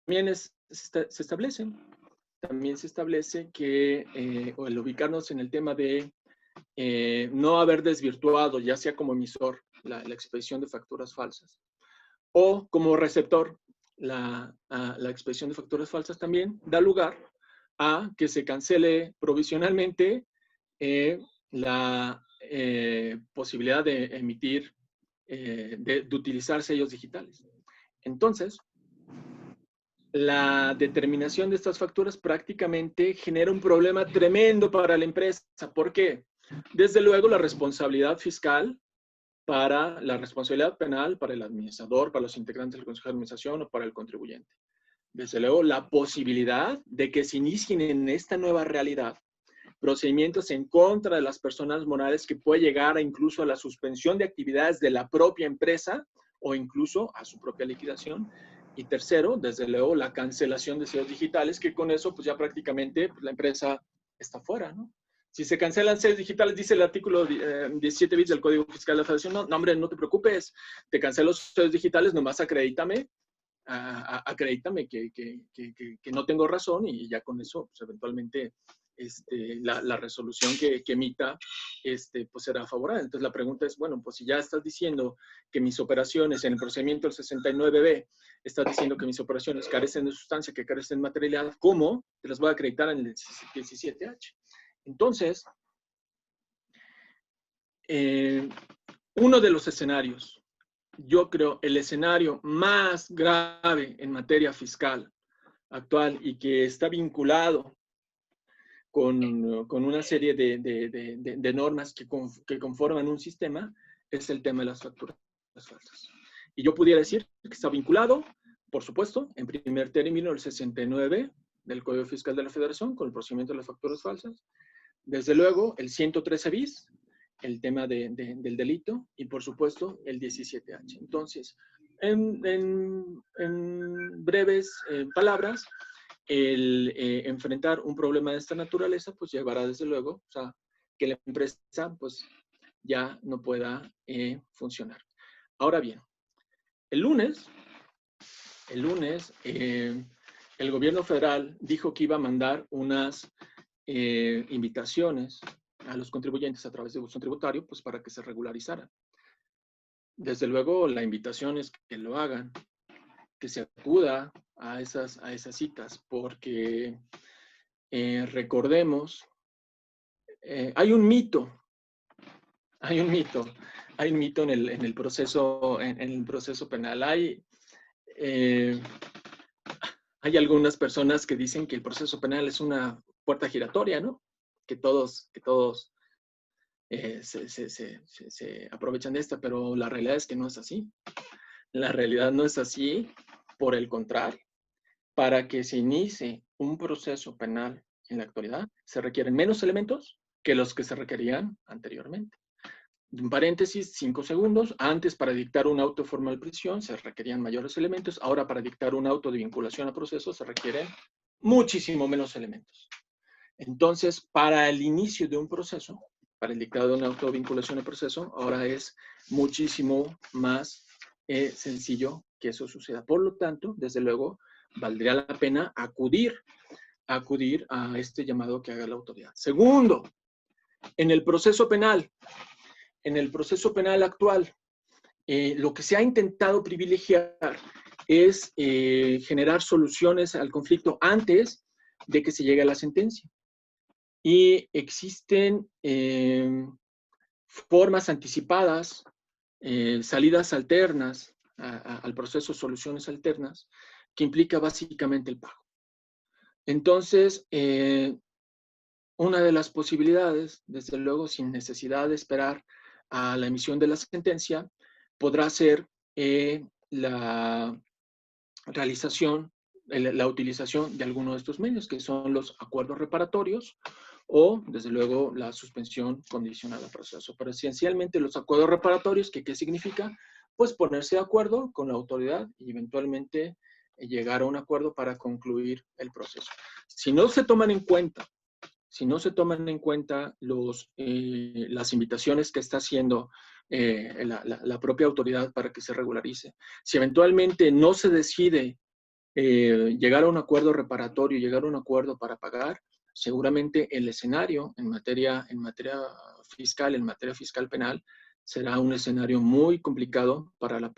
también se establece que, el ubicarnos en el tema de no haber desvirtuado, ya sea como emisor, la expedición de facturas falsas, o como receptor, la expedición de facturas falsas también da lugar a que se cancele provisionalmente la posibilidad de emitir, de utilizar sellos digitales. Entonces, la determinación de estas facturas prácticamente genera un problema tremendo para la empresa. ¿Por qué? Desde luego, la responsabilidad fiscal, para la responsabilidad penal para el administrador, para los integrantes del Consejo de Administración o para el contribuyente. Desde luego, la posibilidad de que se inicien en esta nueva realidad procedimientos en contra de las personas morales, que puede llegar incluso a la suspensión de actividades de la propia empresa o incluso a su propia liquidación. Y tercero, desde luego, la cancelación de sellos digitales, que con eso pues ya prácticamente pues, la empresa está fuera, ¿no? Si se cancelan sellos digitales, dice el artículo 17 bis del Código Fiscal de la Federación, no, hombre, no te preocupes, te cancelo los sellos digitales, nomás acredítame que no tengo razón, y ya con eso pues, eventualmente la resolución que emita pues será favorable. Entonces la pregunta es, bueno, pues si ya estás diciendo que mis operaciones en el procedimiento del 69B, estás diciendo que mis operaciones carecen de sustancia, que carecen de materialidad, ¿cómo te las voy a acreditar en el 17H? Entonces, uno de los escenarios, yo creo, el escenario más grave en materia fiscal actual y que está vinculado con una serie de normas que conforman un sistema, es el tema de las facturas falsas. Y yo pudiera decir que está vinculado, por supuesto, en primer término, el 69 del Código Fiscal de la Federación con el procedimiento de las facturas falsas. Desde luego, el 113 bis, el tema del delito, y por supuesto, el 17H. Entonces, en breves palabras, el enfrentar un problema de esta naturaleza, pues llevará desde luego, o sea, que la empresa pues ya no pueda funcionar. Ahora bien, el lunes, el gobierno federal dijo que iba a mandar unas invitaciones a los contribuyentes a través de buzón tributario, pues para que se regularizaran. Desde luego, la invitación es que lo hagan, que se acuda a esas citas, porque recordemos, hay un mito en el proceso penal. Hay algunas personas que dicen que el proceso penal es una puerta giratoria, ¿no? Que todos se aprovechan de esta, pero la realidad es que no es así. La realidad no es así, por el contrario. Para que se inicie un proceso penal en la actualidad, se requieren menos elementos que los que se requerían anteriormente. En paréntesis, 5 segundos. Antes, para dictar un auto de formal prisión, se requerían mayores elementos. Ahora, para dictar un auto de vinculación a proceso, se requieren muchísimo menos elementos. Entonces, para el inicio de un proceso, para el dictado de un auto de vinculación a proceso, ahora es muchísimo más sencillo que eso suceda. Por lo tanto, desde luego, valdría la pena acudir a este llamado que haga la autoridad. Segundo, en el proceso penal actual, lo que se ha intentado privilegiar es generar soluciones al conflicto antes de que se llegue a la sentencia. Y existen formas anticipadas, salidas alternas al proceso, soluciones alternas, que implica básicamente el pago. Entonces, una de las posibilidades, desde luego, sin necesidad de esperar a la emisión de la sentencia, podrá ser la realización, la utilización de alguno de estos medios, que son los acuerdos reparatorios o, desde luego, la suspensión condicional al proceso. Pero esencialmente los acuerdos reparatorios, ¿qué significa? Pues ponerse de acuerdo con la autoridad y eventualmente llegar a un acuerdo para concluir el proceso. Si no se toman en cuenta las invitaciones que está haciendo la propia autoridad para que se regularice, si eventualmente no se decide llegar a un acuerdo reparatorio, llegar a un acuerdo para pagar, seguramente el escenario en materia fiscal penal, será un escenario muy complicado para el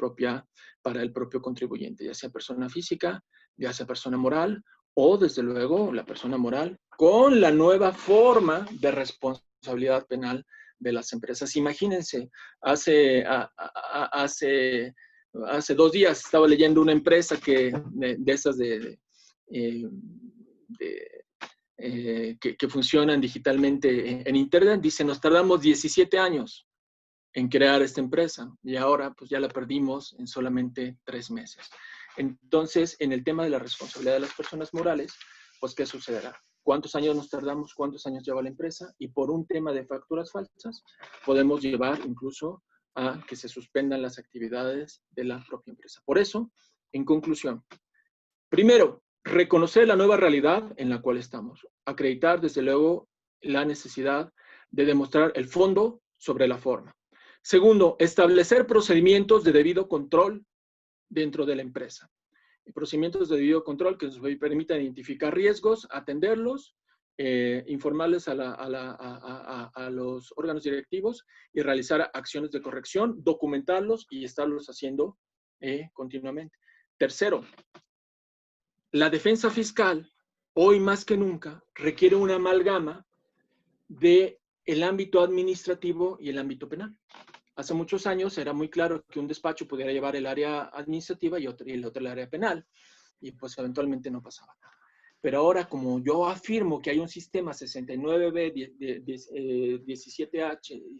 propio contribuyente, ya sea persona física, ya sea persona moral, o desde luego la persona moral, con la nueva forma de responsabilidad penal de las empresas. Imagínense, hace 2 días estaba leyendo una empresa de esas que funcionan digitalmente en Internet. Dice, nos tardamos 17 años en crear esta empresa y ahora pues ya la perdimos en solamente 3 meses. Entonces, en el tema de la responsabilidad de las personas morales, pues ¿qué sucederá? ¿Cuántos años nos tardamos? ¿Cuántos años lleva la empresa? Y por un tema de facturas falsas, podemos llevar incluso a que se suspendan las actividades de la propia empresa. Por eso, en conclusión, primero, reconocer la nueva realidad en la cual estamos. Acreditar, desde luego, la necesidad de demostrar el fondo sobre la forma. Segundo, establecer procedimientos de debido control dentro de la empresa. Procedimientos de debido control que nos permitan identificar riesgos, atenderlos, informarles a los órganos directivos y realizar acciones de corrección, documentarlos y estarlos haciendo continuamente. Tercero, la defensa fiscal, hoy más que nunca, requiere una amalgama del ámbito administrativo y el ámbito penal. Hace muchos años era muy claro que un despacho pudiera llevar el área administrativa y el otro el área penal, y pues eventualmente no pasaba nada. Pero ahora, como yo afirmo que hay un sistema 69B, 17H,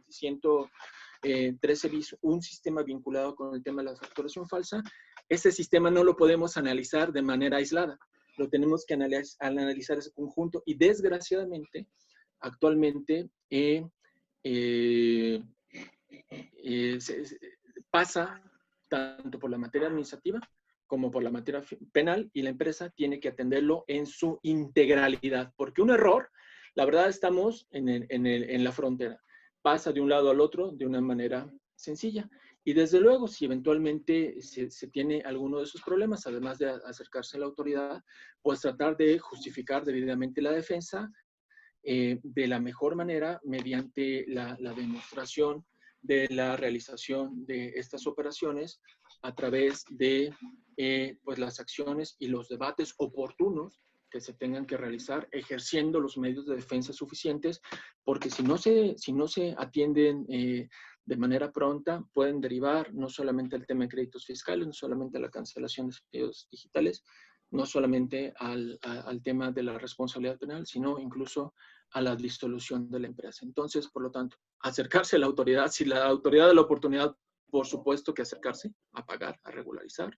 113 bis, un sistema vinculado con el tema de la facturación falsa, ese sistema no lo podemos analizar de manera aislada. Lo tenemos que analizar ese conjunto y desgraciadamente, actualmente, pasa tanto por la materia administrativa como por la materia penal, y la empresa tiene que atenderlo en su integralidad, porque un error, la verdad, estamos en la frontera, pasa de un lado al otro de una manera sencilla, y desde luego, si eventualmente se tiene alguno de esos problemas, además de acercarse a la autoridad, pues tratar de justificar debidamente la defensa de la mejor manera mediante la demostración de la realización de estas operaciones a través de pues las acciones y los debates oportunos que se tengan que realizar, ejerciendo los medios de defensa suficientes, porque si no se atienden de manera pronta, pueden derivar no solamente al tema de créditos fiscales, no solamente a la cancelación de servicios digitales, no solamente al tema de la responsabilidad penal, sino incluso a la disolución de la empresa. Entonces, por lo tanto, acercarse a la autoridad, si la autoridad da la oportunidad, por supuesto que acercarse a pagar, a regularizar.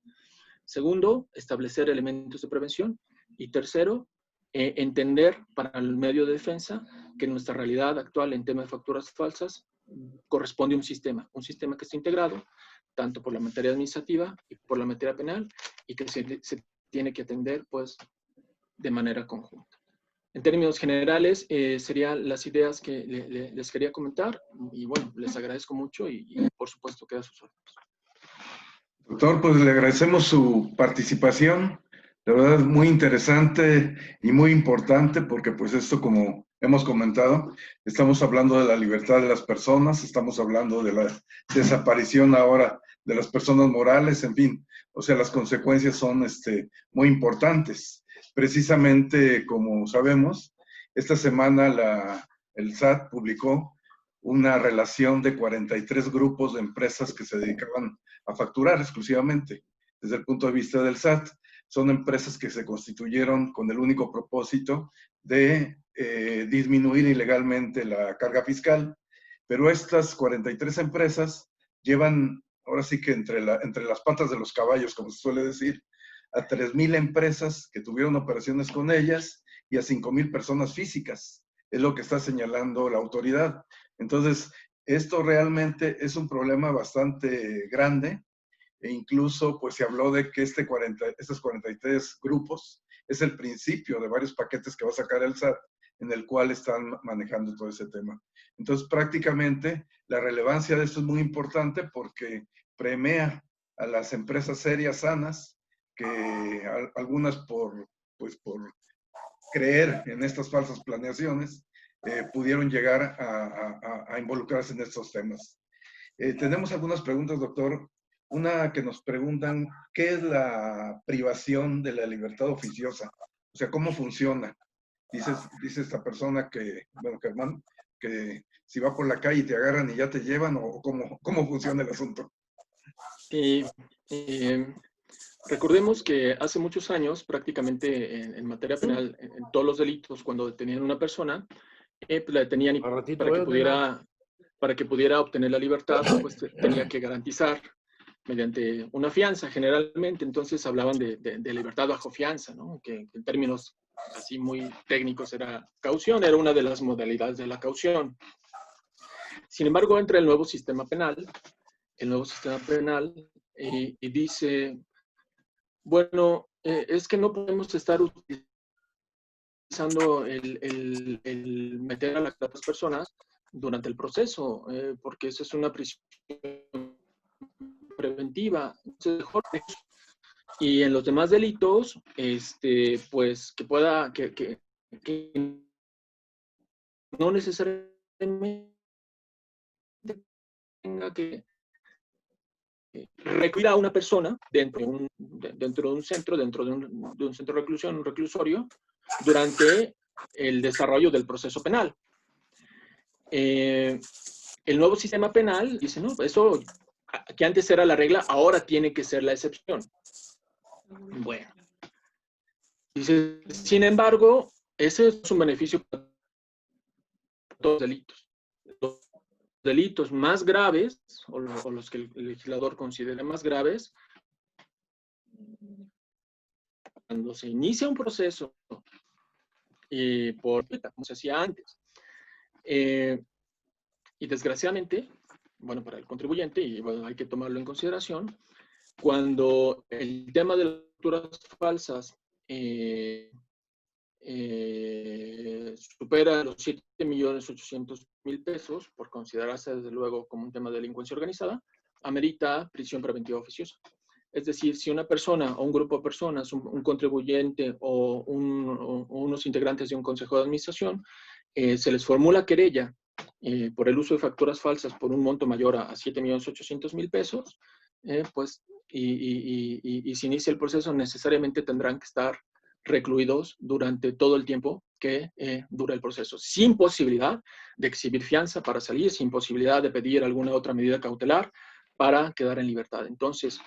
Segundo, establecer elementos de prevención. Y tercero, entender para el medio de defensa que nuestra realidad actual en tema de facturas falsas corresponde a un sistema que está integrado tanto por la materia administrativa y por la materia penal, y que se tiene que atender pues de manera conjunta. En términos generales, serían las ideas que les quería comentar, y bueno, les agradezco mucho y por supuesto queda a sus órdenes. Doctor, pues le agradecemos su participación. La verdad es muy interesante y muy importante porque pues esto, como hemos comentado, estamos hablando de la libertad de las personas, estamos hablando de la desaparición ahora de las personas morales, en fin, o sea, las consecuencias son muy importantes. Precisamente, como sabemos, esta semana el SAT publicó una relación de 43 grupos de empresas que se dedicaban a facturar exclusivamente. desde el punto de vista del SAT. Son empresas que se constituyeron con el único propósito de disminuir ilegalmente la carga fiscal, pero estas 43 empresas llevan, ahora sí que entre las patas de los caballos, como se suele decir, a 3,000 empresas que tuvieron operaciones con ellas y a 5,000 personas físicas. Es lo que está señalando la autoridad. Entonces, esto realmente es un problema bastante grande e incluso pues se habló de que estos 43 grupos es el principio de varios paquetes que va a sacar el SAT en el cual están manejando todo ese tema. Entonces, prácticamente la relevancia de esto es muy importante porque premia a las empresas serias, sanas, que algunas por creer en estas falsas planeaciones, pudieron llegar a involucrarse en estos temas. Tenemos algunas preguntas, doctor. Una que nos preguntan, ¿qué es la privación de la libertad oficiosa? O sea, ¿cómo funciona? Dice esta persona que, bueno, Germán, que si va por la calle y te agarran y ya te llevan, o cómo funciona el asunto. Recordemos que hace muchos años, prácticamente en materia penal, en todos los delitos, cuando detenían a una persona, pues la detenían y para que pudiera obtener la libertad, pues tenía que garantizar mediante una fianza, generalmente. Entonces hablaban de libertad bajo fianza, ¿no? Que en términos así muy técnicos era caución, era una de las modalidades de la caución. Sin embargo, entra el nuevo sistema penal, y dice, bueno, es que no podemos estar utilizando el meter a las personas durante el proceso, porque eso es una prisión preventiva. Entonces, mejor. Y en los demás delitos, pues que no necesariamente tenga que recluir a una persona dentro de un centro, dentro de un centro de reclusión, un reclusorio, durante el desarrollo del proceso penal. El nuevo sistema penal dice, no, eso que antes era la regla, ahora tiene que ser la excepción. Bueno. Dice, sin embargo, ese es un beneficio para todos los delitos. Los delitos más graves, o los que el legislador considere más graves, cuando se inicia un proceso, como se hacía antes, y desgraciadamente, bueno, para el contribuyente, y bueno, hay que tomarlo en consideración, cuando el tema de las facturas falsas supera los 7.800.000 pesos, por considerarse desde luego como un tema de delincuencia organizada, amerita prisión preventiva oficiosa. Es decir, si una persona o un grupo de personas, un contribuyente o unos integrantes de un consejo de administración, se les formula querella por el uso de facturas falsas por un monto mayor a 7.800.000 pesos, pues, y se inicia el proceso, necesariamente tendrán que estar recluidos durante todo el tiempo que dura el proceso, sin posibilidad de exhibir fianza para salir, sin posibilidad de pedir alguna otra medida cautelar para quedar en libertad. Entonces,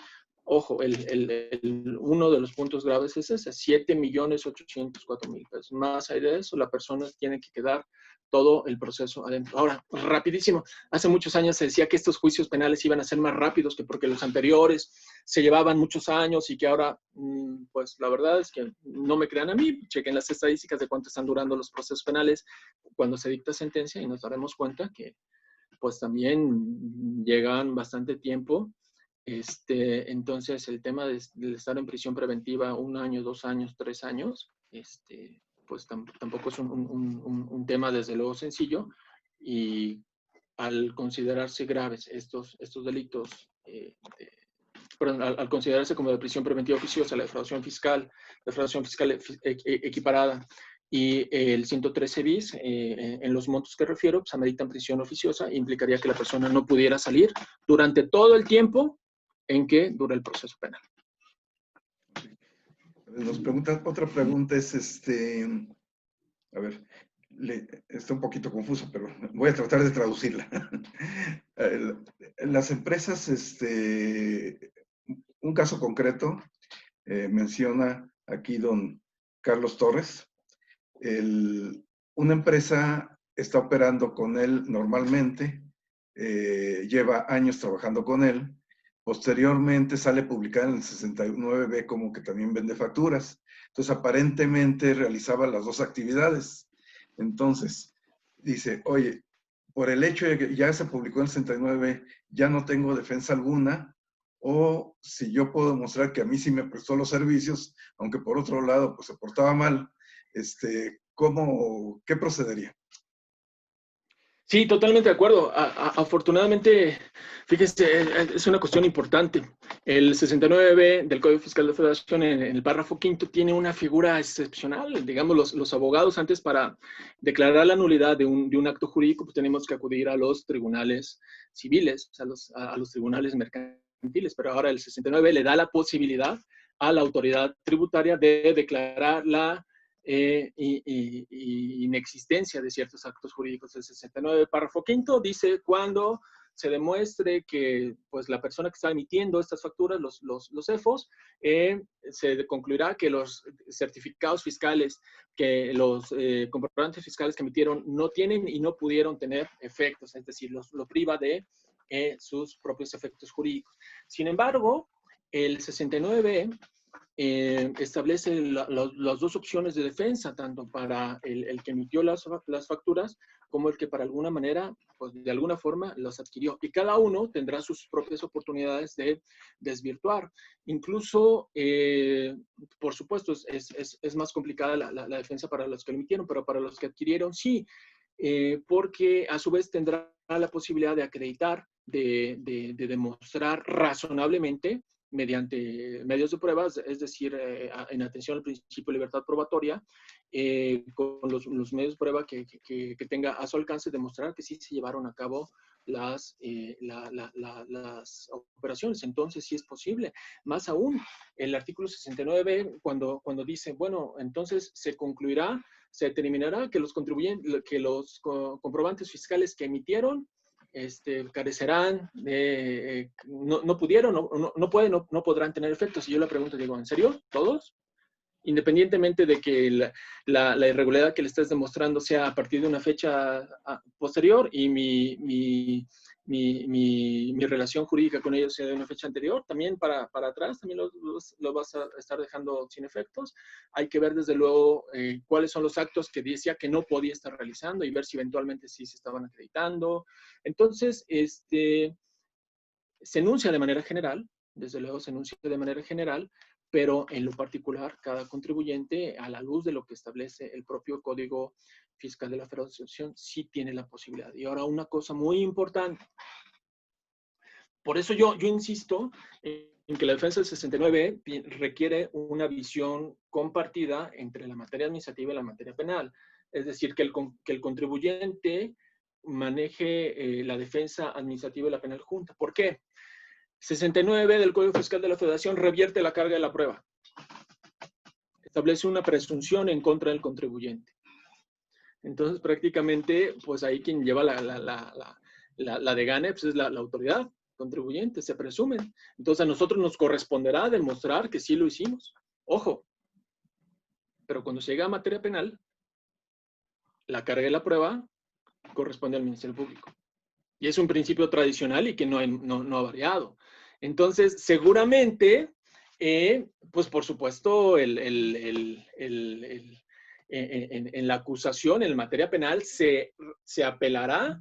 ojo, uno de los puntos graves es ese, 7.804.000 pesos. Más allá de eso, la persona tiene que quedar todo el proceso adentro. Ahora, rapidísimo, hace muchos años se decía que estos juicios penales iban a ser más rápidos que porque los anteriores se llevaban muchos años y que ahora, pues la verdad es que no me crean a mí, chequen las estadísticas de cuánto están durando los procesos penales cuando se dicta sentencia y nos daremos cuenta que pues también llegan bastante tiempo. Entonces el tema de estar en prisión preventiva 1 año, 2 años, 3 años, pues tampoco es un tema desde luego sencillo, y al considerarse graves estos delitos, perdón, al considerarse como de prisión preventiva oficiosa, la defraudación fiscal equiparada y el 113 bis, en los montos que refiero, pues ameritan prisión oficiosa, implicaría que la persona no pudiera salir durante todo el tiempo en que dura el proceso penal. Nos pregunta, otra pregunta es, a ver, está un poquito confuso, pero voy a tratar de traducirla. Las empresas, un caso concreto, menciona aquí don Carlos Torres. Una empresa está operando con él normalmente, lleva años trabajando con él. Posteriormente sale publicada en el 69B como que también vende facturas. Entonces, aparentemente realizaba las dos actividades. Entonces, dice, oye, por el hecho de que ya se publicó en el 69B, ya no tengo defensa alguna, o si yo puedo demostrar que a mí sí me prestó los servicios, aunque por otro lado pues se portaba mal, ¿qué procedería? Sí, totalmente de acuerdo. Afortunadamente, fíjese, es una cuestión importante. El 69B del Código Fiscal de la Federación, en el párrafo quinto, tiene una figura excepcional. Digamos, los abogados antes para declarar la nulidad de un acto jurídico, pues tenemos que acudir a los tribunales civiles, a los tribunales mercantiles, pero ahora el 69B le da la posibilidad a la autoridad tributaria de declarar la inexistencia de ciertos actos jurídicos. El 69, párrafo quinto, dice cuando se demuestre que pues, la persona que está emitiendo estas facturas, los EFOS, se concluirá que los certificados fiscales, que los comprobantes fiscales que emitieron no tienen y no pudieron tener efectos, es decir, lo priva de sus propios efectos jurídicos. Sin embargo, el 69 establece las dos opciones de defensa, tanto para el que emitió las facturas como el que para alguna manera, pues de alguna forma, las adquirió. Y cada uno tendrá sus propias oportunidades de desvirtuar. Incluso, por supuesto, es más complicada la defensa para los que lo emitieron, pero para los que adquirieron, sí, porque a su vez tendrá la posibilidad de acreditar, de demostrar razonablemente mediante medios de pruebas, es decir, en atención al principio de libertad probatoria, con los medios de prueba que tenga a su alcance, demostrar que sí se llevaron a cabo las operaciones. Entonces, sí es posible. Más aún, el artículo 69, cuando dice, bueno, entonces se concluirá, se determinará que los comprobantes fiscales que emitieron carecerán, no pudieron, no pueden, no podrán tener efectos. Y yo le pregunto, digo, ¿en serio? ¿Todos? Independientemente de que la irregularidad que le estés demostrando sea a partir de una fecha posterior y mi relación jurídica con ellos sea de una fecha anterior, también para atrás, también lo vas a estar dejando sin efectos. Hay que ver desde luego cuáles son los actos que decía que no podía estar realizando y ver si eventualmente sí se estaban acreditando. Entonces, se enuncia de manera general, desde luego se enuncia de manera general, pero en lo particular, cada contribuyente, a la luz de lo que establece el propio Código Fiscal de la Federación, sí tiene la posibilidad. Y ahora una cosa muy importante. Por eso yo insisto en que la defensa del 69 requiere una visión compartida entre la materia administrativa y la materia penal. Es decir, que el contribuyente maneje la defensa administrativa y la penal junta. ¿Por qué? 69 del Código Fiscal de la Federación revierte la carga de la prueba. Establece una presunción en contra del contribuyente. Entonces, prácticamente, pues ahí quien lleva la de gane pues es la autoridad contribuyente, se presumen. Entonces, a nosotros nos corresponderá demostrar que sí lo hicimos. Ojo, pero cuando se llega a materia penal, la carga de la prueba corresponde al Ministerio Público. Y es un principio tradicional y que no ha variado. Entonces, seguramente, pues por supuesto, en la acusación, en materia penal, se apelará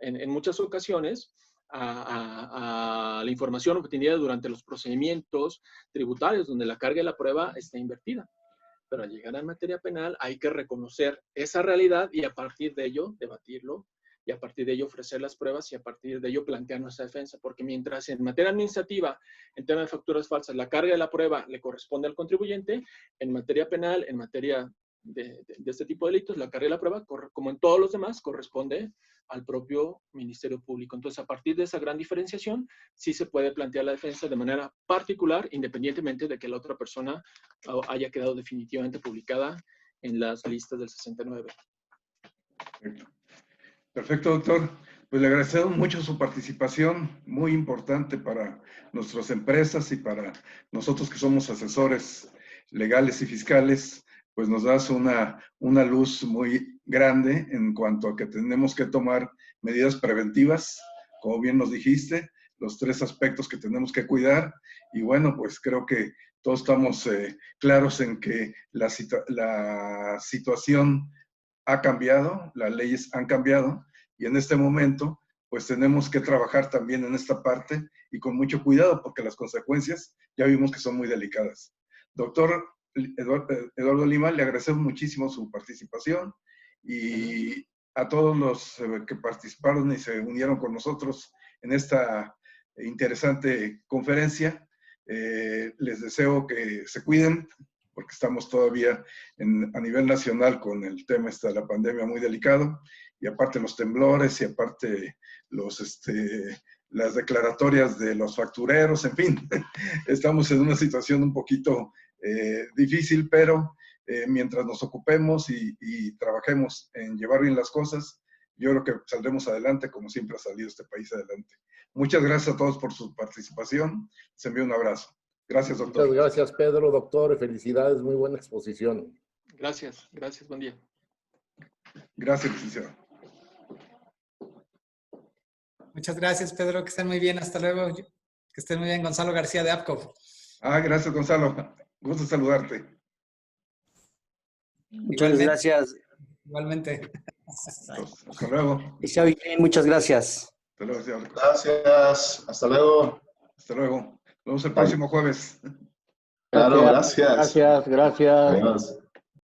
en muchas ocasiones, a la información obtenida durante los procedimientos tributarios, donde la carga de la prueba está invertida. Pero al llegar a materia penal hay que reconocer esa realidad y a partir de ello debatirlo, y a partir de ello ofrecer las pruebas y a partir de ello plantear nuestra defensa. Porque mientras en materia administrativa, en tema de facturas falsas, la carga de la prueba le corresponde al contribuyente, en materia penal, en materia de este tipo de delitos, la carga de la prueba, como en todos los demás, corresponde al propio Ministerio Público. Entonces, a partir de esa gran diferenciación, sí se puede plantear la defensa de manera particular, independientemente de que la otra persona haya quedado definitivamente publicada en las listas del 69. Perfecto, doctor. Pues le agradecemos mucho su participación, muy importante para nuestras empresas y para nosotros que somos asesores legales y fiscales, pues nos das una luz muy grande en cuanto a que tenemos que tomar medidas preventivas, como bien nos dijiste, los 3 aspectos que tenemos que cuidar. Y bueno, pues creo que todos estamos claros en que la situación ha cambiado, las leyes han cambiado, y en este momento pues tenemos que trabajar también en esta parte y con mucho cuidado porque las consecuencias ya vimos que son muy delicadas. Doctor Eduardo Lima, le agradecemos muchísimo su participación y a todos los que participaron y se unieron con nosotros en esta interesante conferencia. Les deseo que se cuiden porque estamos todavía a nivel nacional con el tema de la pandemia muy delicado, y aparte los temblores, y aparte las declaratorias de los factureros, en fin, estamos en una situación un poquito difícil, pero mientras nos ocupemos y trabajemos en llevar bien las cosas, yo creo que saldremos adelante como siempre ha salido este país adelante. Muchas gracias a todos por su participación. Les envío un abrazo. Gracias, doctor. Muchas gracias, Pedro, doctor. Felicidades, muy buena exposición. Gracias, buen día. Gracias, licenciado. Muchas gracias, Pedro. Que estén muy bien. Hasta luego. Que estén muy bien, Gonzalo García de APCO. Gracias, Gonzalo. Gusto saludarte. Muchas gracias. Igualmente. Hasta luego. Y sea bien, muchas gracias. Hasta luego, señor. Gracias. Hasta luego. Hasta luego. Nos vemos el próximo jueves. Claro, gracias. Gracias. Adiós.